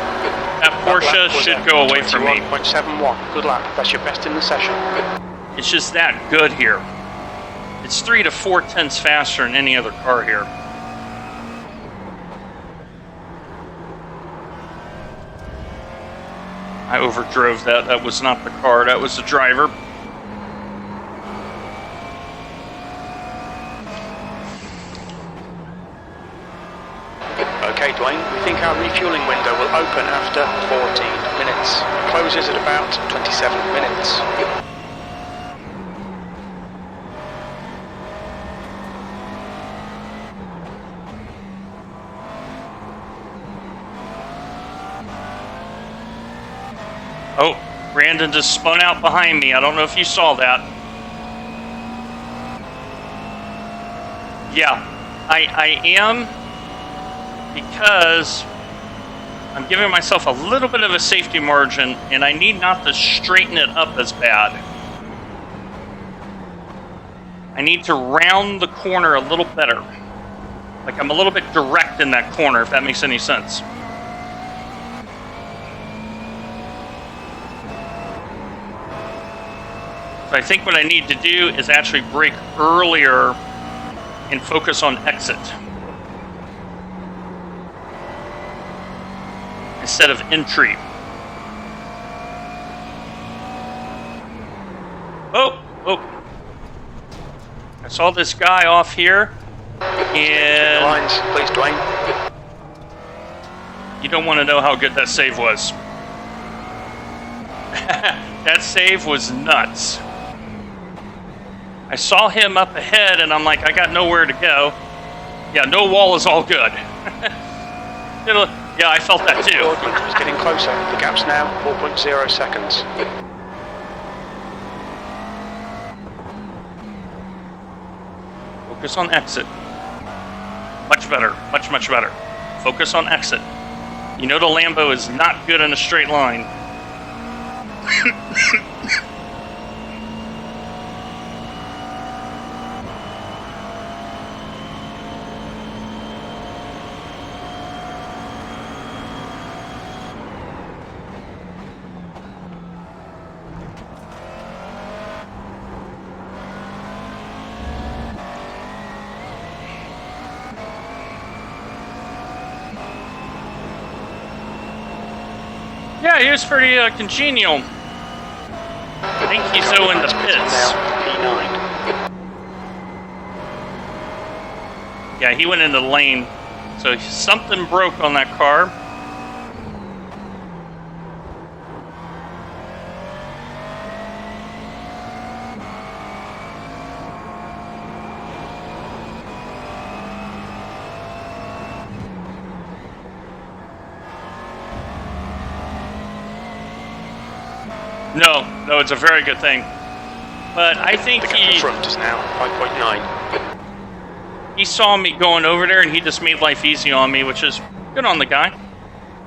that Porsche should go away from me. 21.71. Good lap. That's your best in the session. It's just that good here. It's 3 to 4 tenths faster than any other car here. I overdrove that. That was not the car. That was the driver. Okay, Dwayne, we think our refueling window will open after 14 minutes. Closes at about 27 minutes. Oh, Brandon just spun out behind me. I don't know if you saw that. Yeah, I am, because I'm giving myself a little bit of a safety margin and I need not to straighten it up as bad. I need to round the corner a little better. Like I'm a little bit direct in that corner, if that makes any sense. So I think what I need to do is actually brake earlier and focus on exit instead of entry. Oh, oh. I saw this guy off here, and Lines, please, Dwayne. you don't want to know how good that save was. That save was nuts. I saw him up ahead, and I'm like, I got nowhere to go. Yeah, no wall is all good. Yeah, I felt that too. It's getting closer. The gap's now 4.0 seconds. Focus on exit. Much better. Much, much better. Focus on exit. You know the Lambo is not good in a straight line. Yeah, he was pretty congenial. I think he's so in the pits. P9. Yeah, he went into the lane. So something broke on that car. No, it's a very good thing. But I think The gap in front is now 5.9. he saw me going over there and he just made life easy on me, which is good on the guy.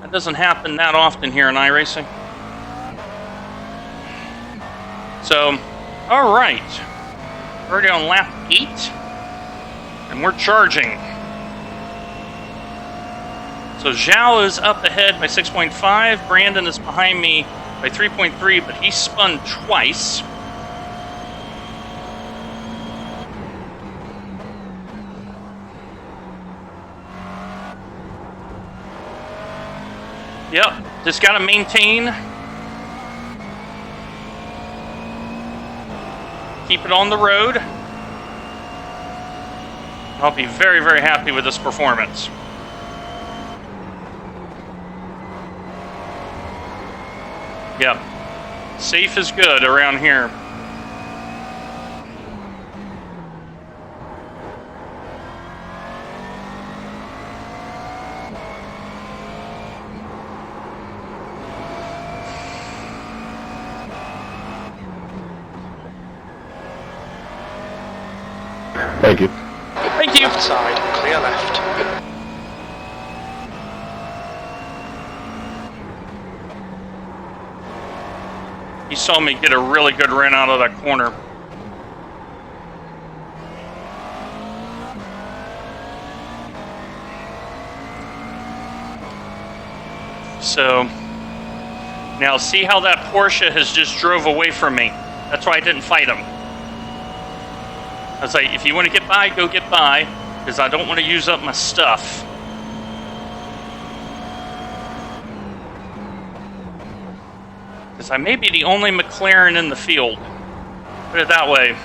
That doesn't happen that often here in iRacing. So, all right. We're already on lap 8. And we're charging. So Zhao is up ahead by 6.5. Brandon is behind me by 3.3, but he spun twice. Yep, just got to maintain. Keep it on the road. I'll be very, very happy with this performance. Yep. Safe is good around here. Thank you. Thank you. Left side, clear left. He saw me get a really good run out of that corner. So, now see how that Porsche has just drove away from me. That's why I didn't fight him. I was like, if you want to get by, go get by, because I don't want to use up my stuff. Because I may be the only McLaren in the field. Put it that way.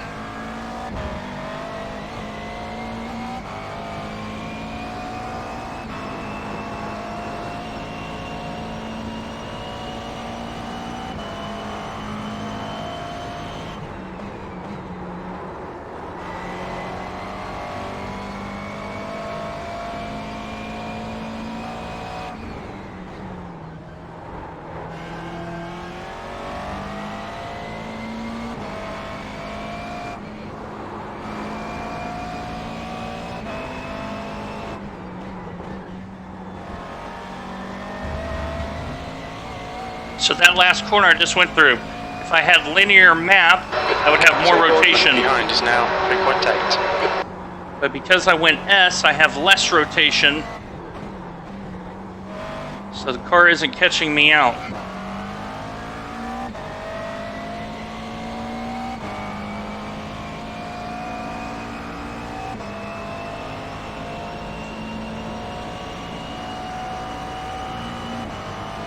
So that last corner I just went through, if I had linear map, I would have more rotation. Behind is now 3.8. But because I went S, I have less rotation. So the car isn't catching me out.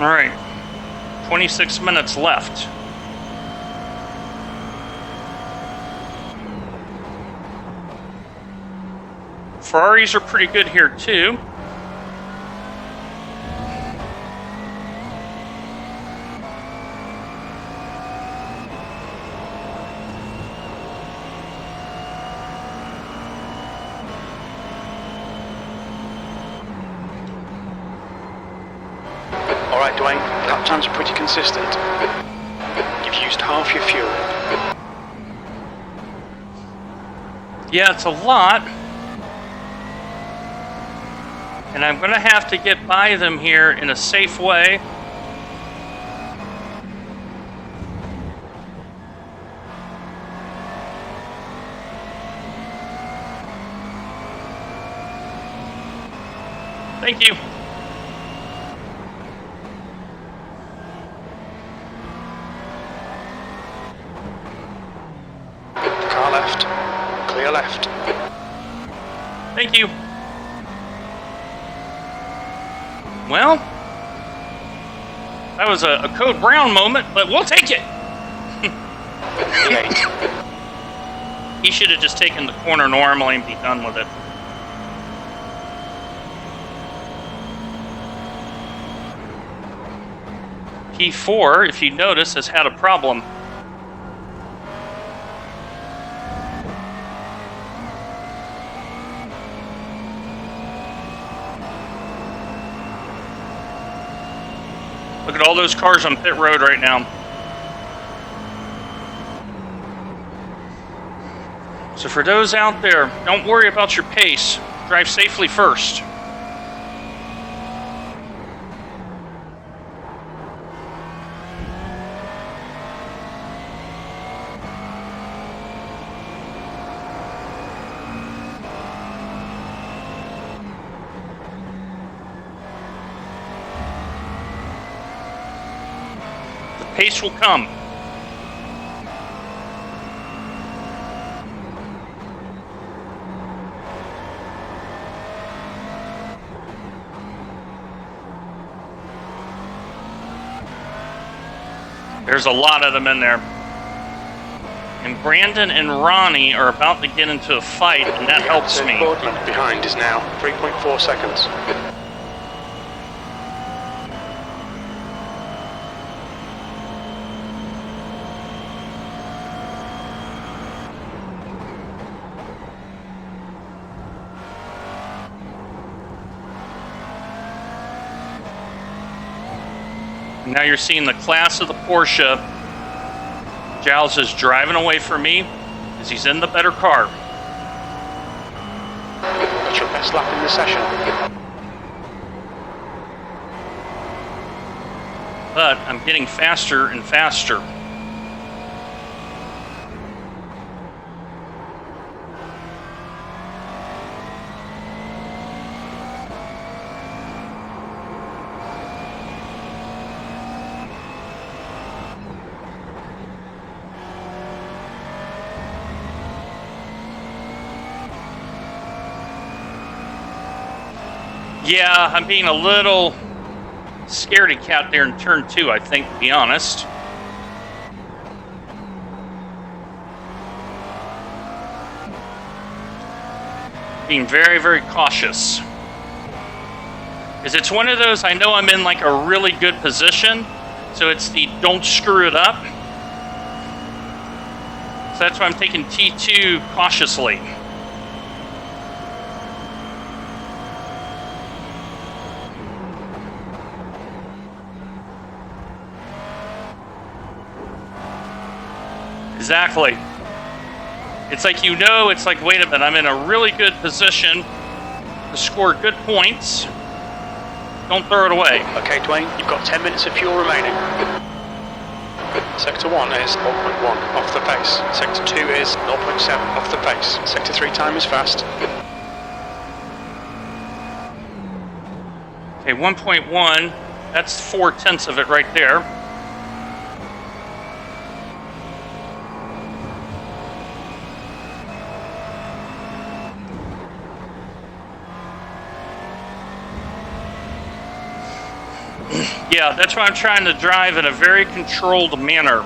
All right. 26 minutes left. Ferraris are pretty good here too. Alright, Dwayne, lap times are pretty consistent. You've used half your fuel. Yeah, it's a lot. And I'm going to have to get by them here in a safe way. Thank you. Car left. Clear left. Thank you. Well, that was a Code Brown moment, but we'll take it. He should have just taken the corner normally and be done with it. P4, if you notice, has had a problem. Look at all those cars on pit road right now. So for those out there, don't worry about your pace. Drive safely first. Pace will come. There's a lot of them in there. And Brandon and Ronnie are about to get into a fight, and that helps me. Boardman behind is now 3.4 seconds. Now you're seeing the class of the Porsche. Giles is driving away from me as he's in the better car. That's your best lap in the session. But I'm getting faster and faster. Yeah, I'm being a little scaredy cat there in turn 2, I think, to be honest. Being very, very cautious. Because it's one of those, I know I'm in like a really good position, so it's the don't screw it up. So that's why I'm taking T2 cautiously. Exactly. It's like, you know, it's like, wait a minute, I'm in a really good position to score good points. Don't throw it away. Okay, Dwayne, you've got 10 minutes of fuel remaining. Sector 1 is 0.1 off the pace. Sector 2 is 0.7 off the pace. Sector 3 time is fast. Okay, 1.1, that's 4/10 of it right there. Yeah, that's why I'm trying to drive in a very controlled manner.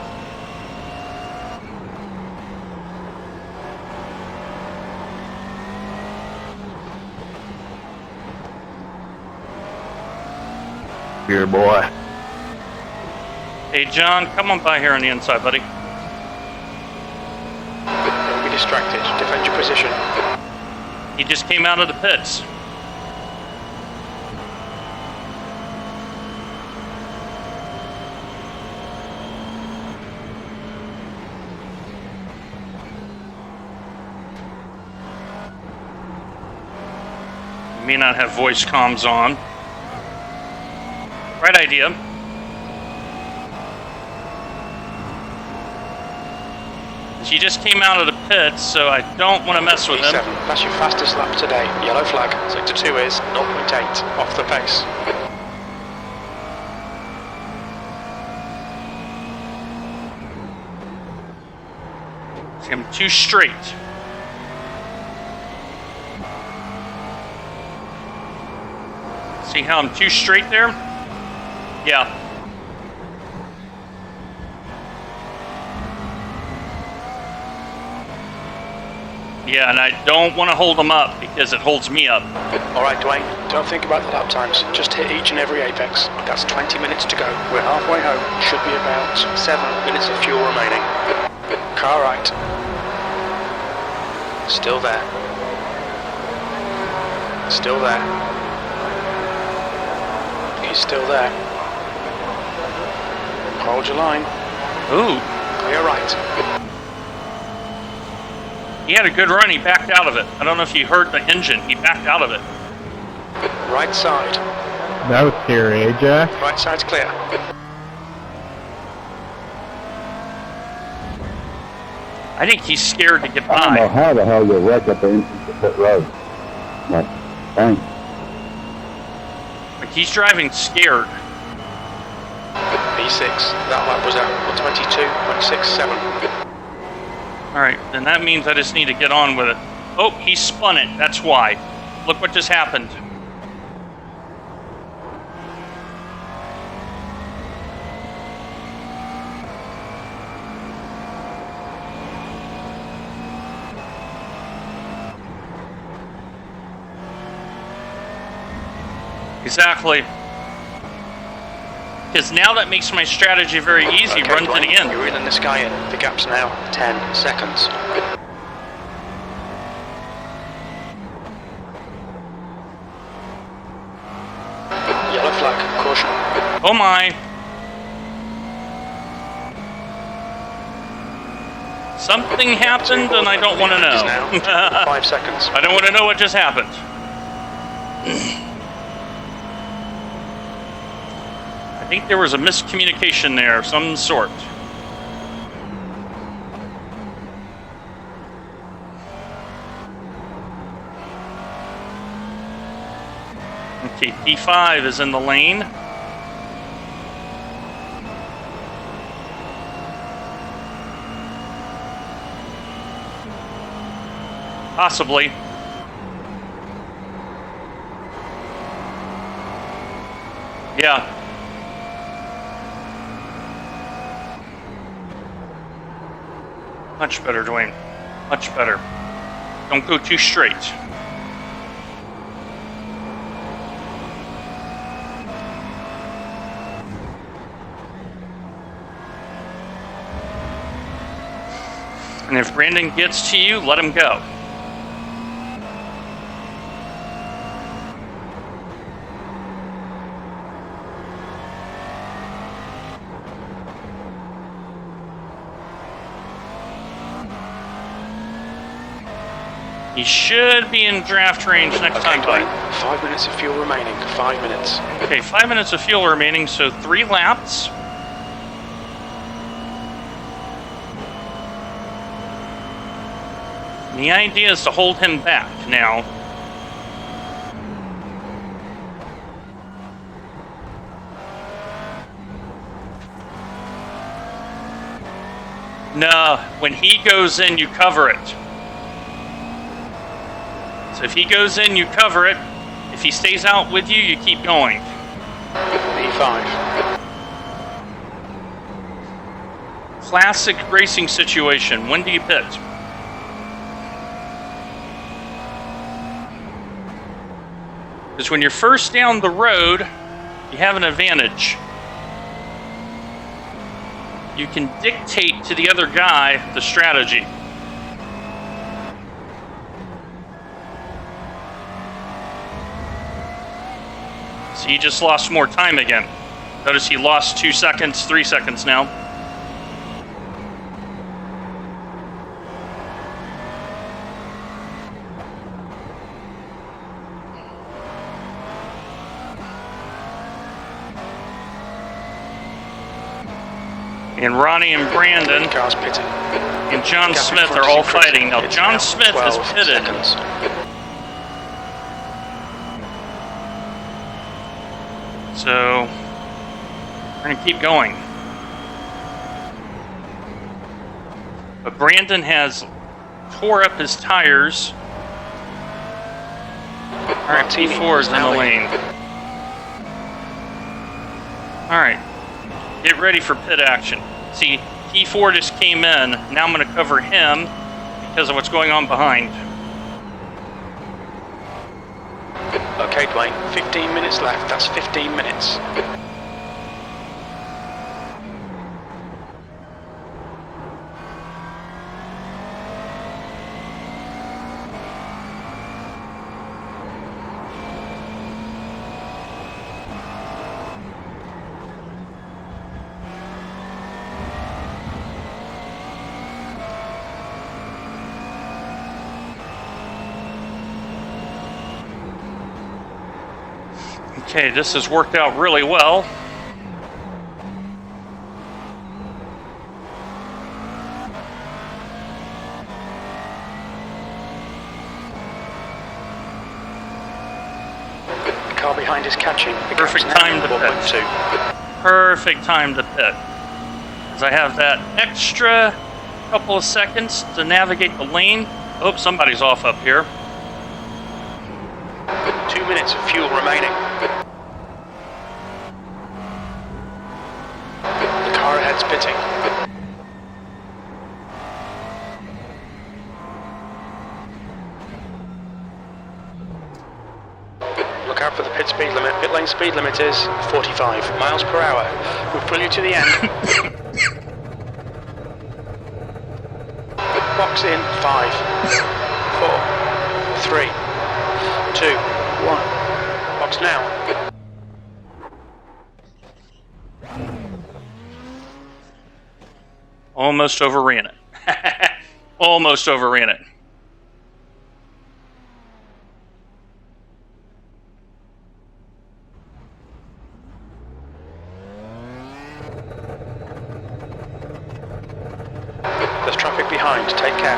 Here, boy. Hey, John, come on by here on the inside, buddy. Don't be distracted. Defend your position. He just came out of the pits. You may not have voice comms on. Right idea. He just came out of the pits, so I don't want to mess with him. That's your fastest lap today. Yellow flag. Sector 2 is 0.8 off the pace. See, I'm too straight. See how I'm too straight there? Yeah. Yeah, and I don't want to hold them up because it holds me up. Alright, Dwayne, don't think about the lap times. Just hit each and every apex. That's 20 minutes to go. We're halfway home. Should be about 7 minutes of fuel remaining. Car right. Still there. Still there. He's still there. Hold your line. Ooh. Clear right. He had a good run, he backed out of it. I don't know if you heard the engine, he backed out of it. Right side. That was scary, eh, Jack? Right side's clear. I think he's scared to get I don't know by. how the hell you wreck up the entrance to pit road. Like, thanks. Like he's driving scared. B6. That lap was at 122.67. Alright, then that means I just need to get on with it. Oh, he spun it, that's why. Look what just happened. Exactly. Because now that makes my strategy very easy. Okay, Run to the end. You're reeling this guy in. The gap's now 10 seconds. Yellow flag. Caution. Oh my. Something happened and I don't want to Is now know. 5 seconds. I don't want to know what just happened. I think there was a miscommunication there of some sort. Okay, P5 is in the lane. Possibly. Yeah. Much better, Dwayne. Much better. Don't go too straight. And if Brandon gets to you, let him go. He should be in draft range next time, buddy. 5 minutes of fuel remaining. 5 minutes. Okay, 5 minutes of fuel remaining, so 3 laps. The idea is to hold him back now. No, when he goes in, you cover it. So if he goes in, you cover it. If he stays out with you, you keep going. P5. Classic racing situation. When do you pit? Because when you're first down the road, you have an advantage. You can dictate to the other guy the strategy. So he just lost more time again. Notice he lost 2 seconds, 3 seconds now. And Ronnie and Brandon Cars pitting. and John Gap in Smith front are is all increasing. fighting. Now, It's John now Smith is 12 pitted. seconds. So, we're going to keep going. But Brandon has tore up his tires. Alright, P4 is in the lane. Alright, get ready for pit action. See, P4 just came in. Now I'm going to cover him because of what's going on behind. Okay, Dwayne, 15 minutes left. That's 15 minutes. Okay, this has worked out really well. The car behind is catching. The Perfect gap's now time to pit. 1.2. Perfect time to pit. As I have that extra couple of seconds to navigate the lane. Oh, somebody's off up here. 2 minutes of fuel remaining. The car ahead's pitting. Look out for the pit speed limit. Pit lane speed limit is 45 miles per hour. We'll pull you to the end. Box in 5, 4, 3, 2, 1. Box now. Almost overran it. Almost overran it. There's traffic behind. Take care.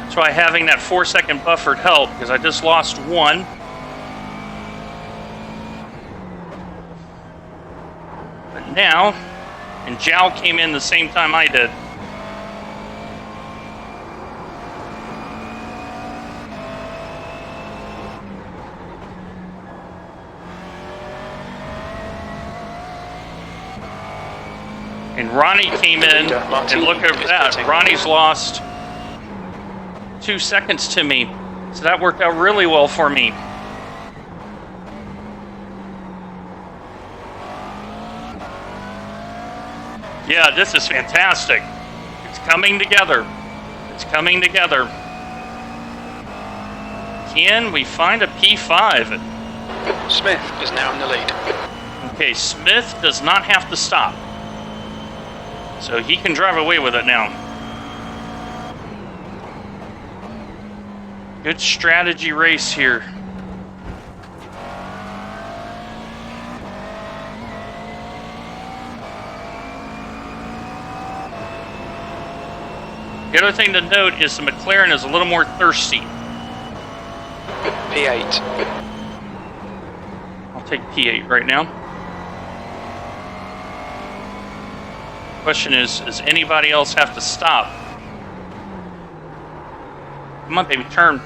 That's why having that 4-second buffered helped, because I just lost one. But now, and Zhao came in the same time I did. And Ronnie came in, and look at that. Ronnie's lost 2 seconds to me. So that worked out really well for me. Yeah, this is fantastic. It's coming together. It's coming together. Can we find a P5? Smith is now in the lead. Okay, Smith does not have to stop. So he can drive away with it now. Good strategy race here. The other thing to note is the McLaren is a little more thirsty. P8. I'll take P8 right now. Question is, does anybody else have to stop? Come on, baby, turn.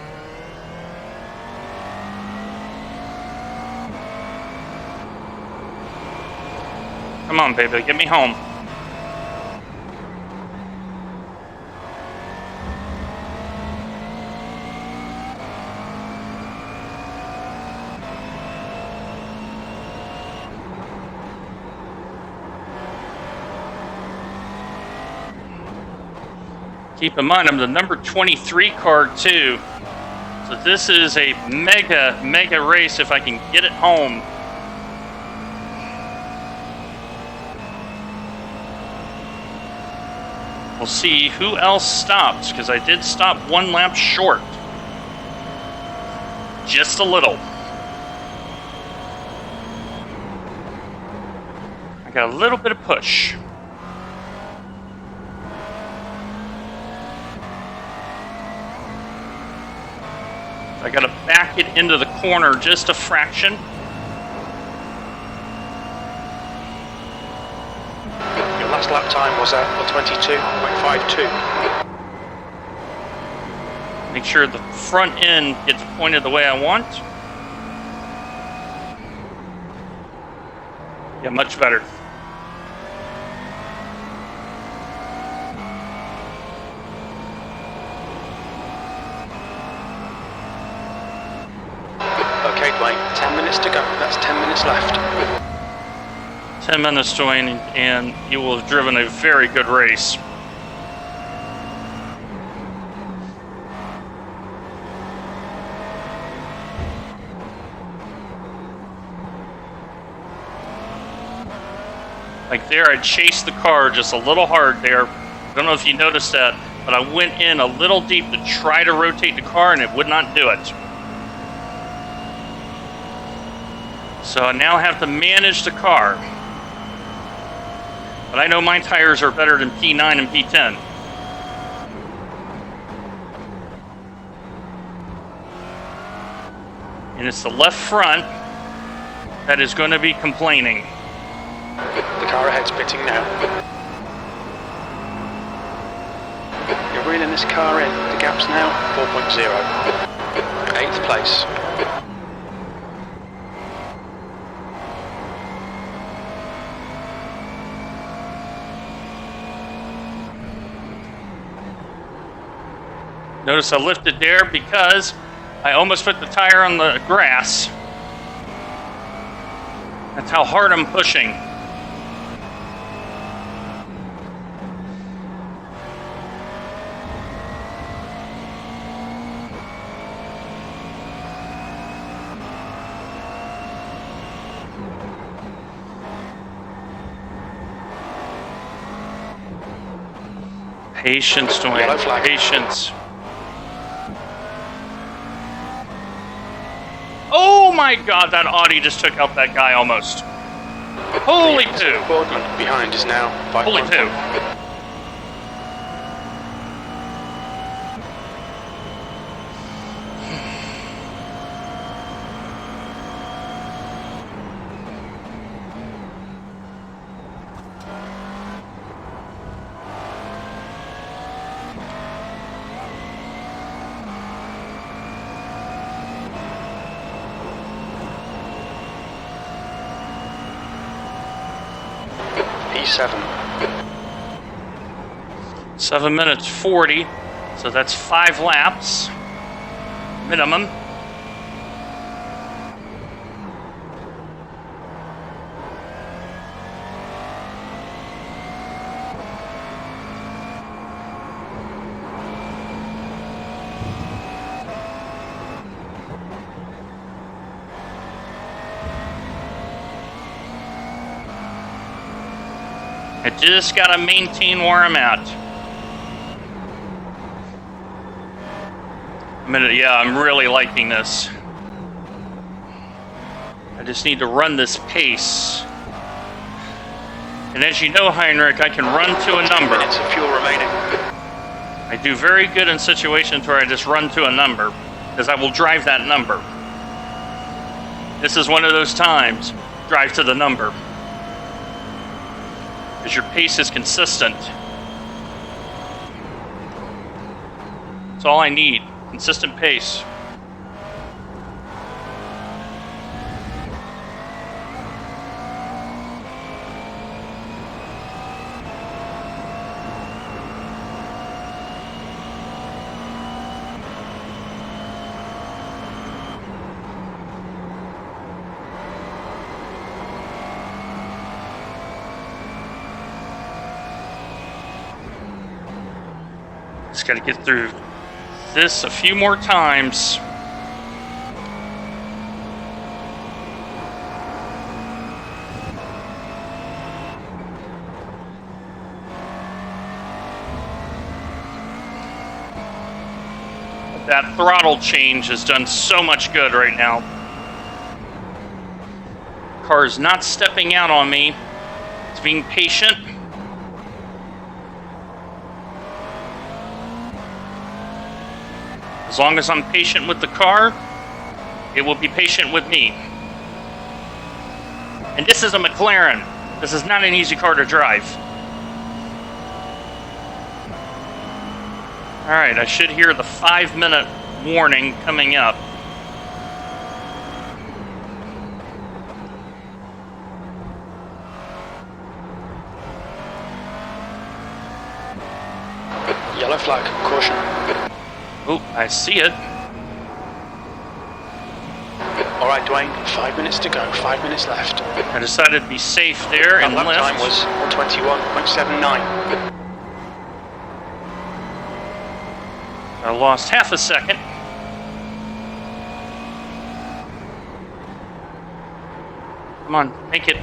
Come on, baby, get me home. Keep in mind, I'm the number 23 car too. So this is a mega race if I can get it home. We'll see who else stops, because I did stop 1 lap short. Just a little. I got a little bit of push. I gotta back it into the corner just a fraction. Your last lap time was at 22.52. Make sure the front end gets pointed the way I want. Yeah, much better. Okay, Dwayne, 10 minutes to go. That's 10 minutes left. 10 minutes, Dwayne, and you will have driven a very good race. Like there, I chased the car just a little hard there. I don't know if you noticed that, but I went in a little deep to try to rotate the car, and it would not do it. So I now have to manage the car. But I know my tires are better than P9 and P10. And it's the left front that is going to be complaining. The car ahead's pitting now. You're reeling this car in. The gap's now 4.0. 8th place. Notice I lifted there because I almost put the tire on the grass. That's how hard I'm pushing. Patience, Yellow Dwayne. flag. Patience. Oh my God, that Audi just took out that guy almost. Holy poo. Boardman behind is now 5. Holy poo. P7. 7 minutes 40, so that's 5 laps minimum. I just gotta maintain where I'm at. Yeah, I'm really liking this. I just need to run this pace. And as you know, Heinrich, I can run to a 10 number. minutes of fuel remaining. I do very good in situations where I just run to a number, because I will drive that number. This is one of those times, drive to the number. Because your pace is consistent. That's all I need, consistent pace. Just got to get through this a few more times. That throttle change has done so much good right now. Car's not stepping out on me. It's being patient. As long as I'm patient with the car, it will be patient with me. And this is a McLaren. This is not an easy car to drive. Alright, I should hear the 5-minute warning coming up. Yellow flag, caution. Oh, I see it. Alright, Dwayne, 5 minutes to go, 5 minutes left. I decided to be safe there and Lap left. time was 121.79. I lost half a second. Come on, make it.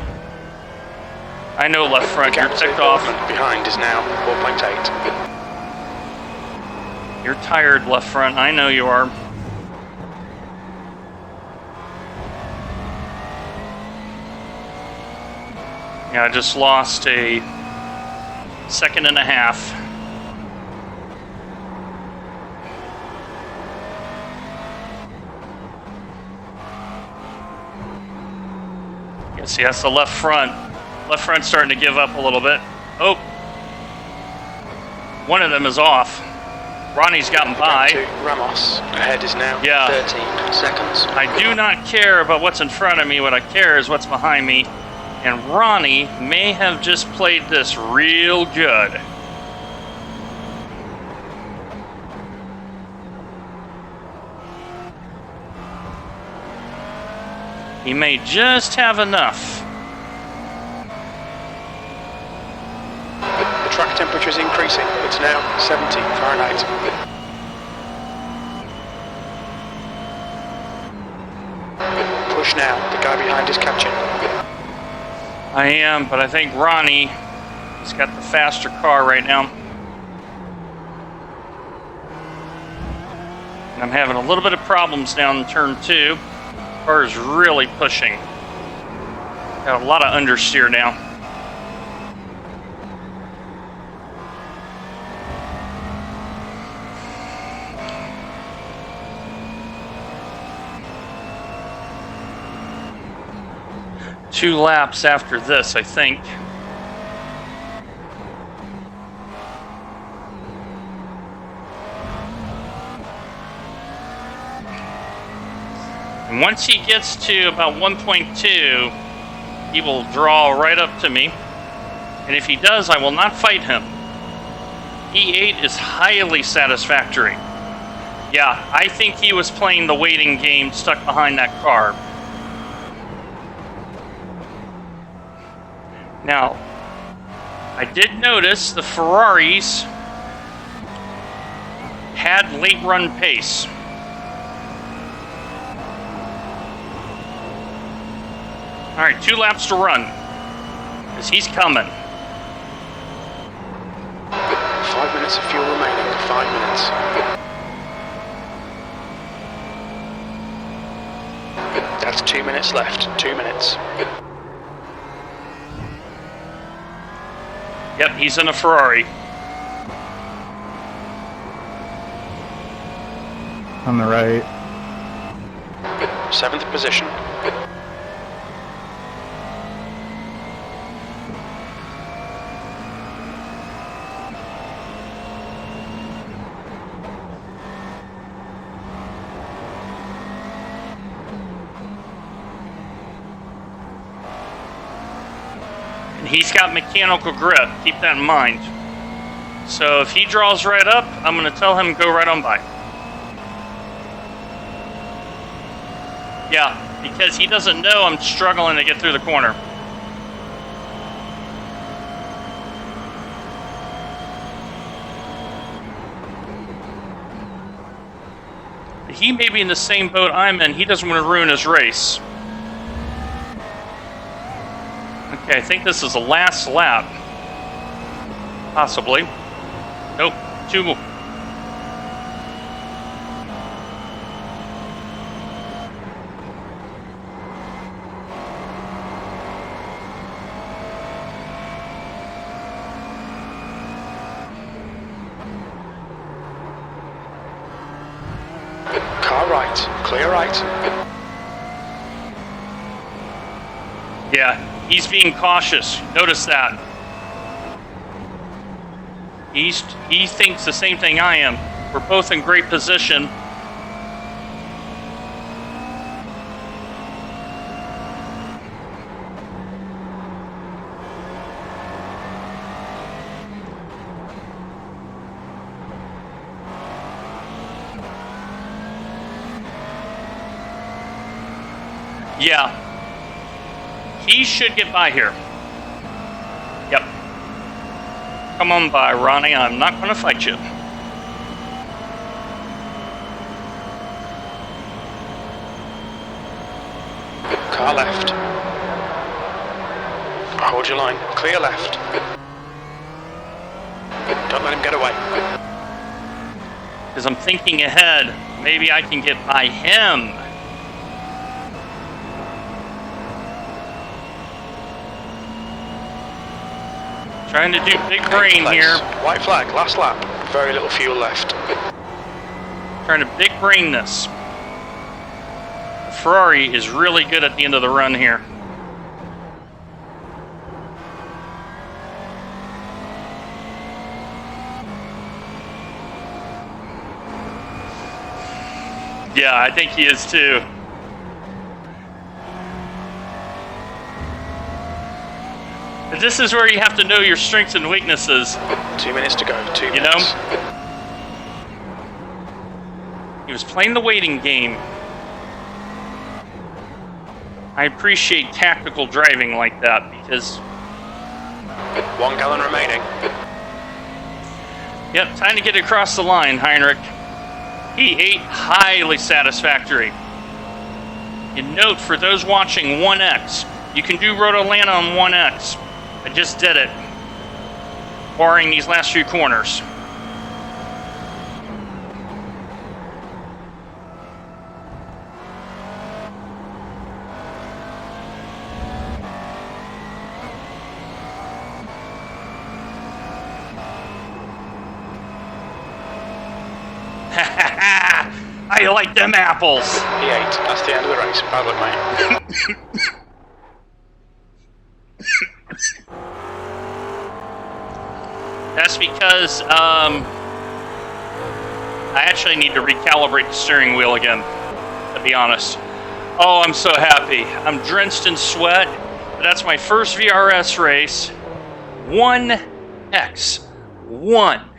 I know left front, you're ticked off. Behind is now 4.8. You're tired, left front, I know you are. Yeah, I just lost a second and a half. Yeah, see, that's the left front. Left front's starting to give up a little bit. Oh, one of them is off. Ronnie's gotten by. Ramos, ahead is now 13 seconds. I do not care about what's in front of me. What I care is what's behind me. And Ronnie may have just played this real good. He may just have enough. The track temperature is increasing. It's now 70 Fahrenheit. Push now. The guy behind is catching. I am, but I think Ronnie has got the faster car right now. And I'm having a little bit of problems down in turn 2. The car is really pushing. Got a lot of understeer now. Two laps after this, I think. And once he gets to about 1.2, he will draw right up to me. And if he does, I will not fight him. E8 is highly satisfactory. Yeah, I think he was playing the waiting game stuck behind that car. Now, I did notice the Ferraris had late run pace. All right, 2 laps to run, because he's coming. 5 minutes of fuel remaining, 5 minutes. That's 2 minutes left, 2 minutes. Yep, he's in a Ferrari. On the right. 7th position. He's got mechanical grip, keep that in mind. So if he draws right up, I'm going to tell him go right on by. Yeah, because he doesn't know I'm struggling to get through the corner. He may be in the same boat I'm in. He doesn't want to ruin his race. Okay, I think this is the last lap. Possibly. Nope, 2 more. Car right, clear right. Yeah, he's being cautious. Notice that. He thinks the same thing I am. We're both in great position. Yeah. He should get by here. Yep. Come on by, Ronnie. I'm not going to fight you. Car left. Hold your line. Clear left. Don't let him get away. Because I'm thinking ahead. Maybe I can get by him. Trying to do big brain here. White flag, last lap. Very little fuel left. Trying to big brain this. Ferrari is really good at the end of the run here. Yeah, I think he is too. But this is where you have to know your strengths and weaknesses. 2 minutes to go. 2 minutes. You know? He was playing the waiting game. I appreciate tactical driving like that because... 1 gallon remaining. Yep, time to get across the line, Heinrich. P8, highly satisfactory. And note, for those watching 1X, you can do Road Atlanta on 1X. I just did it, barring these last few corners. I like them apples. P8, that's the end of the race. Bad luck, mate. That's because I actually need to recalibrate the steering wheel again, to be honest. Oh, I'm so happy. I'm drenched in sweat. But that's my first VRS race. 1X. 1.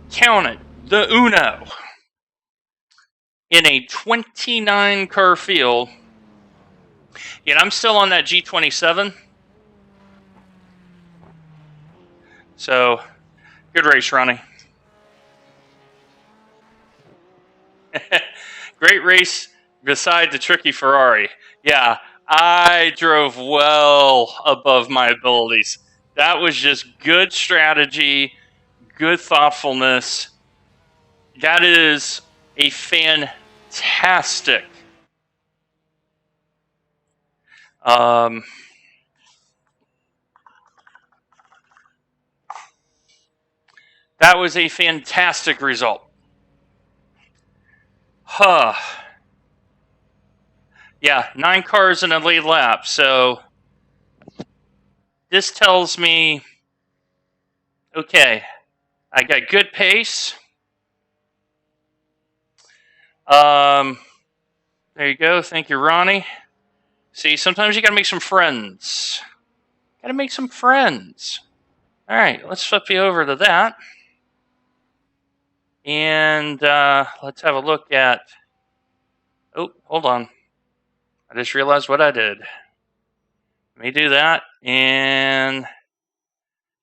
Count it. The Uno. In a 29 car field. Yet I'm still on that G27. So, good race, Ronnie. Great race beside the tricky Ferrari. Yeah, I drove well above my abilities. That was just good strategy, good thoughtfulness. That is a fantastic that was a fantastic result. Huh. Yeah, 9 cars in a lead lap. So this tells me, okay, I got good pace. There you go. Thank you, Ronnie. See, sometimes you got to make some friends. Got to make some friends. All right, let's flip you over to that. And let's have a look at... Oh, hold on. I just realized what I did. Let me do that. And...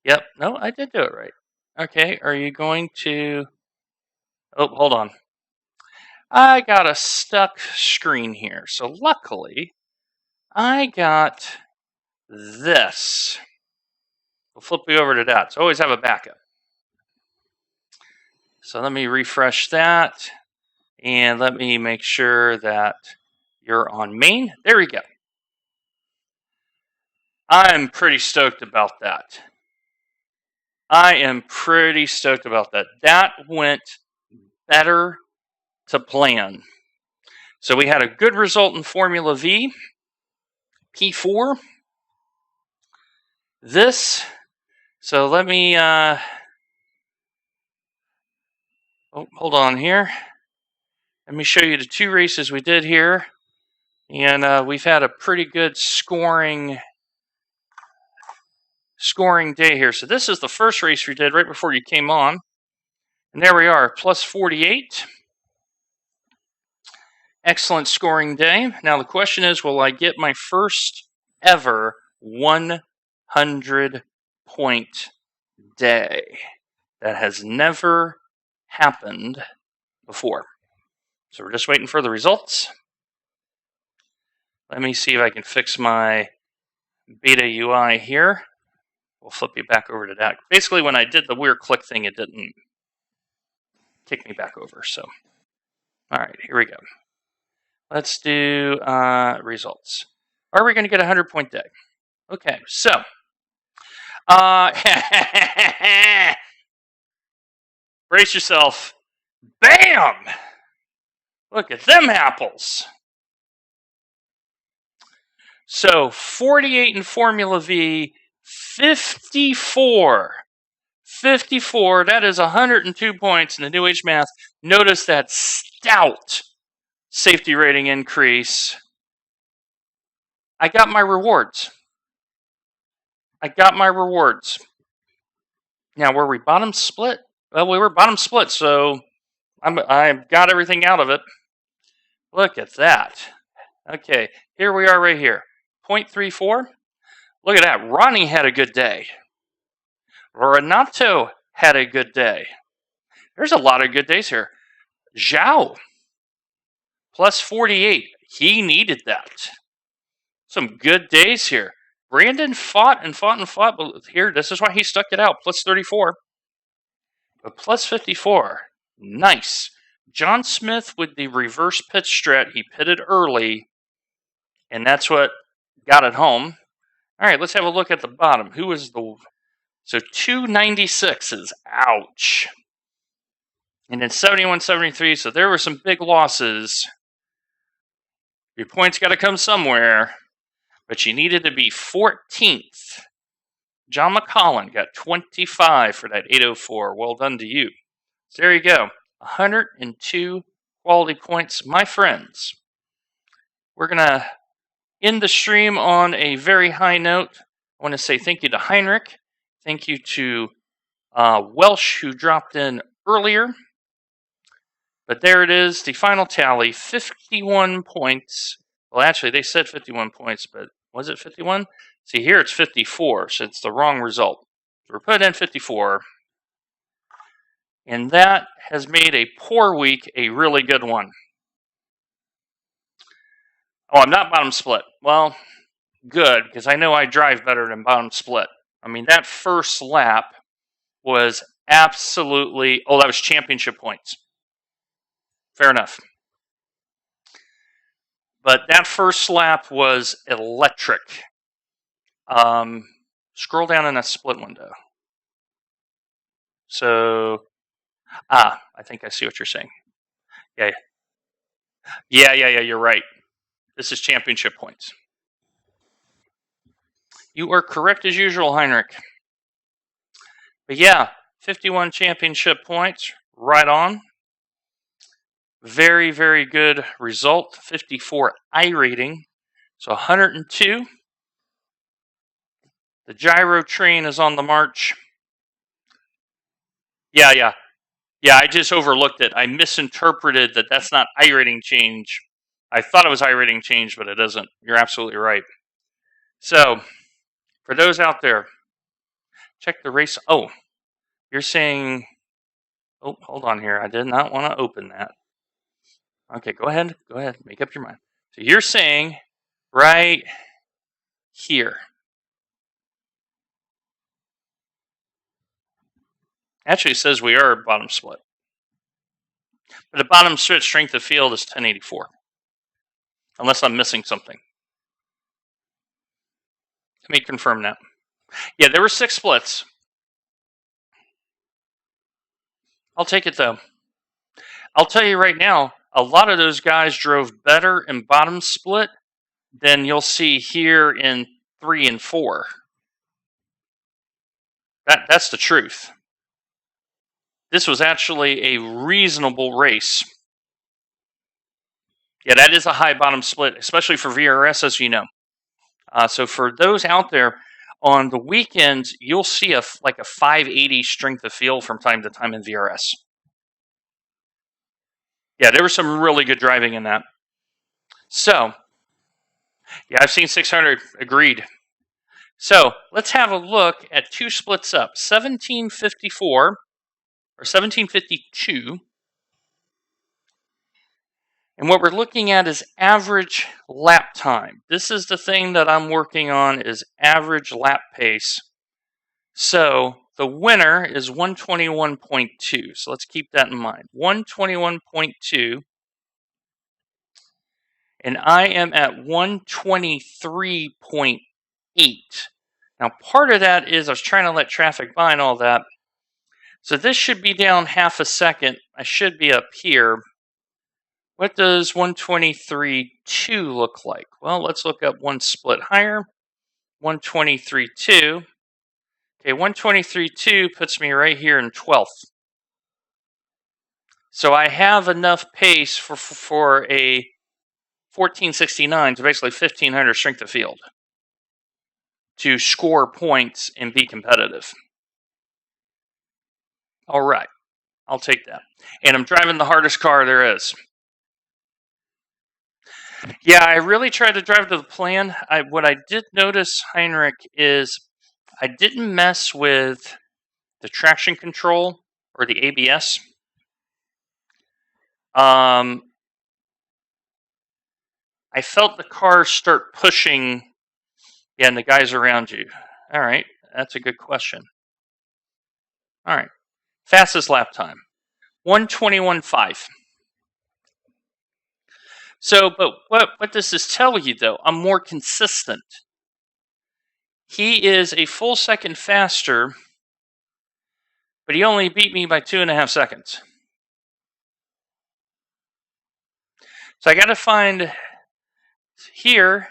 Yep, no, I did do it right. Okay, are you going to... Oh, hold on. I got a stuck screen here. So luckily, I got this. We'll flip you over to that. So always have a backup. So let me refresh that. And let me make sure that you're on main. There we go. I'm pretty stoked about that. I am pretty stoked about that. That went better to plan. So we had a good result in Formula V, P4. So let me, hold on here. Let me show you the 2 races we did here. And we've had a pretty good scoring day here. So this is the first race we did right before you came on. And there we are, plus 48. Excellent scoring day. Now the question is, will I get my first ever 100-point day? That has never happened before. So we're just waiting for the results. Let me see if I can fix my beta UI here. We'll flip you back over to that. Basically, when I did the weird click thing, it didn't kick me back over. So, all right, here we go. Let's do results. Are we going to get a 100-point day? Okay, so brace yourself. Bam! Look at them apples. So 48 in Formula V, 54. 54, that is 102 points in the New Age Math. Notice that stout safety rating increase. I got my rewards. Now, were we bottom split? Well, we were bottom split, so I got everything out of it. Look at that. Okay, here we are right here. 0.34. Look at that. Ronnie had a good day. Renato had a good day. There's a lot of good days here. Zhao, plus 48. He needed that. Some good days here. Brandon fought, but here, this is why he stuck it out. Plus 34. But plus 54. Nice. John Smith with the reverse pit strat. He pitted early, and that's what got it home. All right, let's have a look at the bottom. Who is the... So 296s. Ouch. And then 71, 73. So there were some big losses. Your points got to come somewhere. But you needed to be 14th. John McCollin got 25 for that 804. Well done to you. So there you go. 102 quality points. My friends, we're going to end the stream on a very high note. I want to say thank you to Heinrich. Thank you to Welsh, who dropped in earlier. But there it is, the final tally, 51 points. Well, actually, they said 51 points, but was it 51? See, here it's 54, so it's the wrong result. So we're putting in 54. And that has made a poor week a really good one. Oh, I'm not bottom split. Well, good, because I know I drive better than bottom split. I mean, that first lap was absolutely... Oh, that was championship points. Fair enough. But that first lap was electric. Scroll down in that split window. So, I think I see what you're saying. Yeah, you're right. This is championship points. You are correct as usual, Heinrich. But yeah, 51 championship points, right on. Very, very good result. 54 I rating. So 102. The gyro train is on the march. Yeah, I just overlooked it. I misinterpreted that that's not I rating change. I thought it was I rating change, but it isn't. You're absolutely right. So, for those out there, check the race. Oh, you're saying... Oh, hold on here. I did not want to open that. Okay, go ahead. Make up your mind. So you're saying right here. Actually, it says we are bottom split. But the bottom split strength of field is 1084. Unless I'm missing something. Let me confirm that. Yeah, there were 6 splits. I'll take it, though. I'll tell you right now, a lot of those guys drove better in bottom split than you'll see here in 3 and 4. That's the truth. This was actually a reasonable race. Yeah, that is a high bottom split, especially for VRS, as you know. So for those out there, on the weekends, you'll see a 580 strength of field from time to time in VRS. Yeah, there was some really good driving in that. So, yeah, I've seen 600, agreed. So, let's have a look at two splits up, 1754 or 1752. And what we're looking at is average lap time. This is the thing that I'm working on, is average lap pace. So the winner is 121.2. So let's keep that in mind. 121.2. And I am at 123.8. Now, part of that is I was trying to let traffic by and all that. So this should be down half a second. I should be up here. What does 123.2 look like? Well, let's look up one split higher. 123.2. Okay, 123.2 puts me right here in 12th. So I have enough pace for a 1469, so basically 1500 strength of field, to score points and be competitive. All right, I'll take that. And I'm driving the hardest car there is. Yeah, I really tried to drive to the plan. What I did notice, Heinrich, is I didn't mess with the traction control or the ABS. I felt the car start pushing, and the guys around you. All right, that's a good question. All right, fastest lap time, 121.5. So, but what does this tell you, though? I'm more consistent. He is a full second faster, but he only beat me by 2.5 seconds. So I got to find here,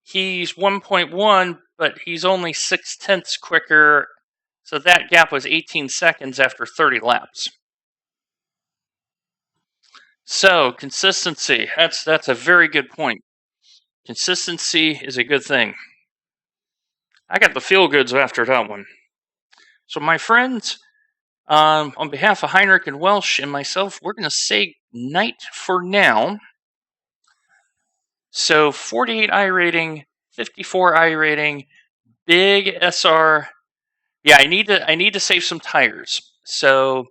he's 1.1, but he's only 0.6 quicker. So that gap was 18 seconds after 30 laps. So consistency, that's a very good point. Consistency is a good thing. I got the feel goods after that one. So my friends, on behalf of Heinrich and Welsh and myself, we're going to say night for now. So 48 I rating, 54 I rating, big SR. Yeah, I need to save some tires. So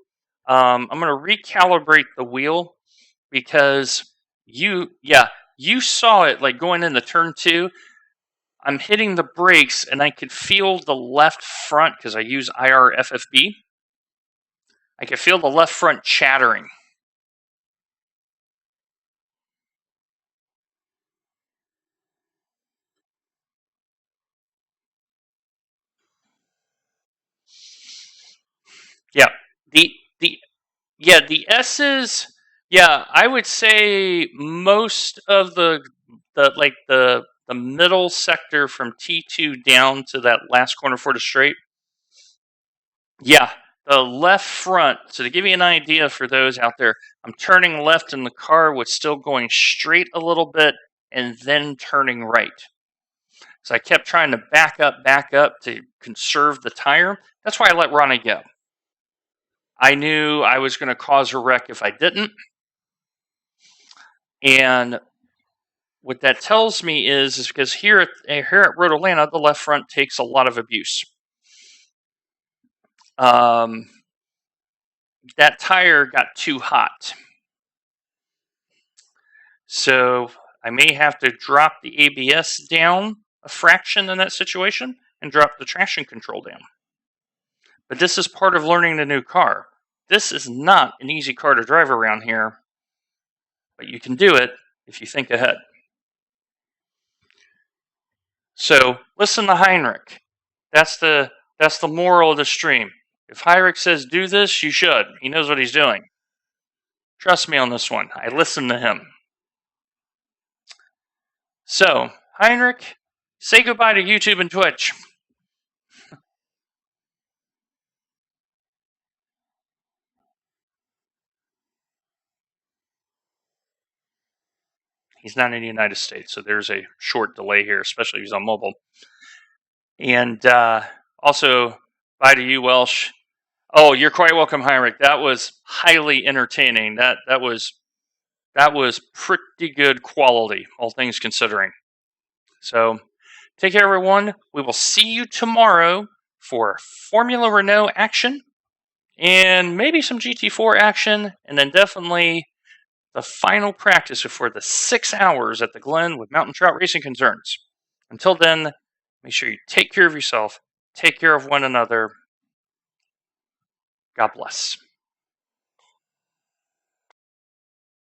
I'm going to recalibrate the wheel, because you saw it like going into turn 2. I'm hitting the brakes and I could feel the left front, because I use IRFFB. I could feel the left front chattering. Yeah, the S's. Yeah, I would say most of the middle sector from T2 down to that last corner for the straight. Yeah, the left front. So to give you an idea for those out there, I'm turning left and the car was still going straight a little bit and then turning right. So I kept trying to back up to conserve the tire. That's why I let Ronnie go. I knew I was going to cause a wreck if I didn't. And what that tells me is because here at Road Atlanta, the left front takes a lot of abuse. That tire got too hot. So I may have to drop the ABS down a fraction in that situation and drop the traction control down. But this is part of learning the new car. This is not an easy car to drive around here, but you can do it if you think ahead. So listen to Heinrich. That's the moral of the stream. If Heinrich says do this, you should. He knows what he's doing. Trust me on this one. I listened to him. So, Heinrich, say goodbye to YouTube and Twitch. He's not in the United States, so there's a short delay here, especially if he's on mobile. And also, bye to you, Welsh. Oh, you're quite welcome, Heinrich. That was highly entertaining. That was pretty good quality, all things considering. So, take care, everyone. We will see you tomorrow for Formula Renault action, and maybe some GT4 action, and then definitely the final practice before the 6 hours at the Glen with Mountain Trout Racing concerns. Until then, make sure you take care of yourself, take care of one another. God bless.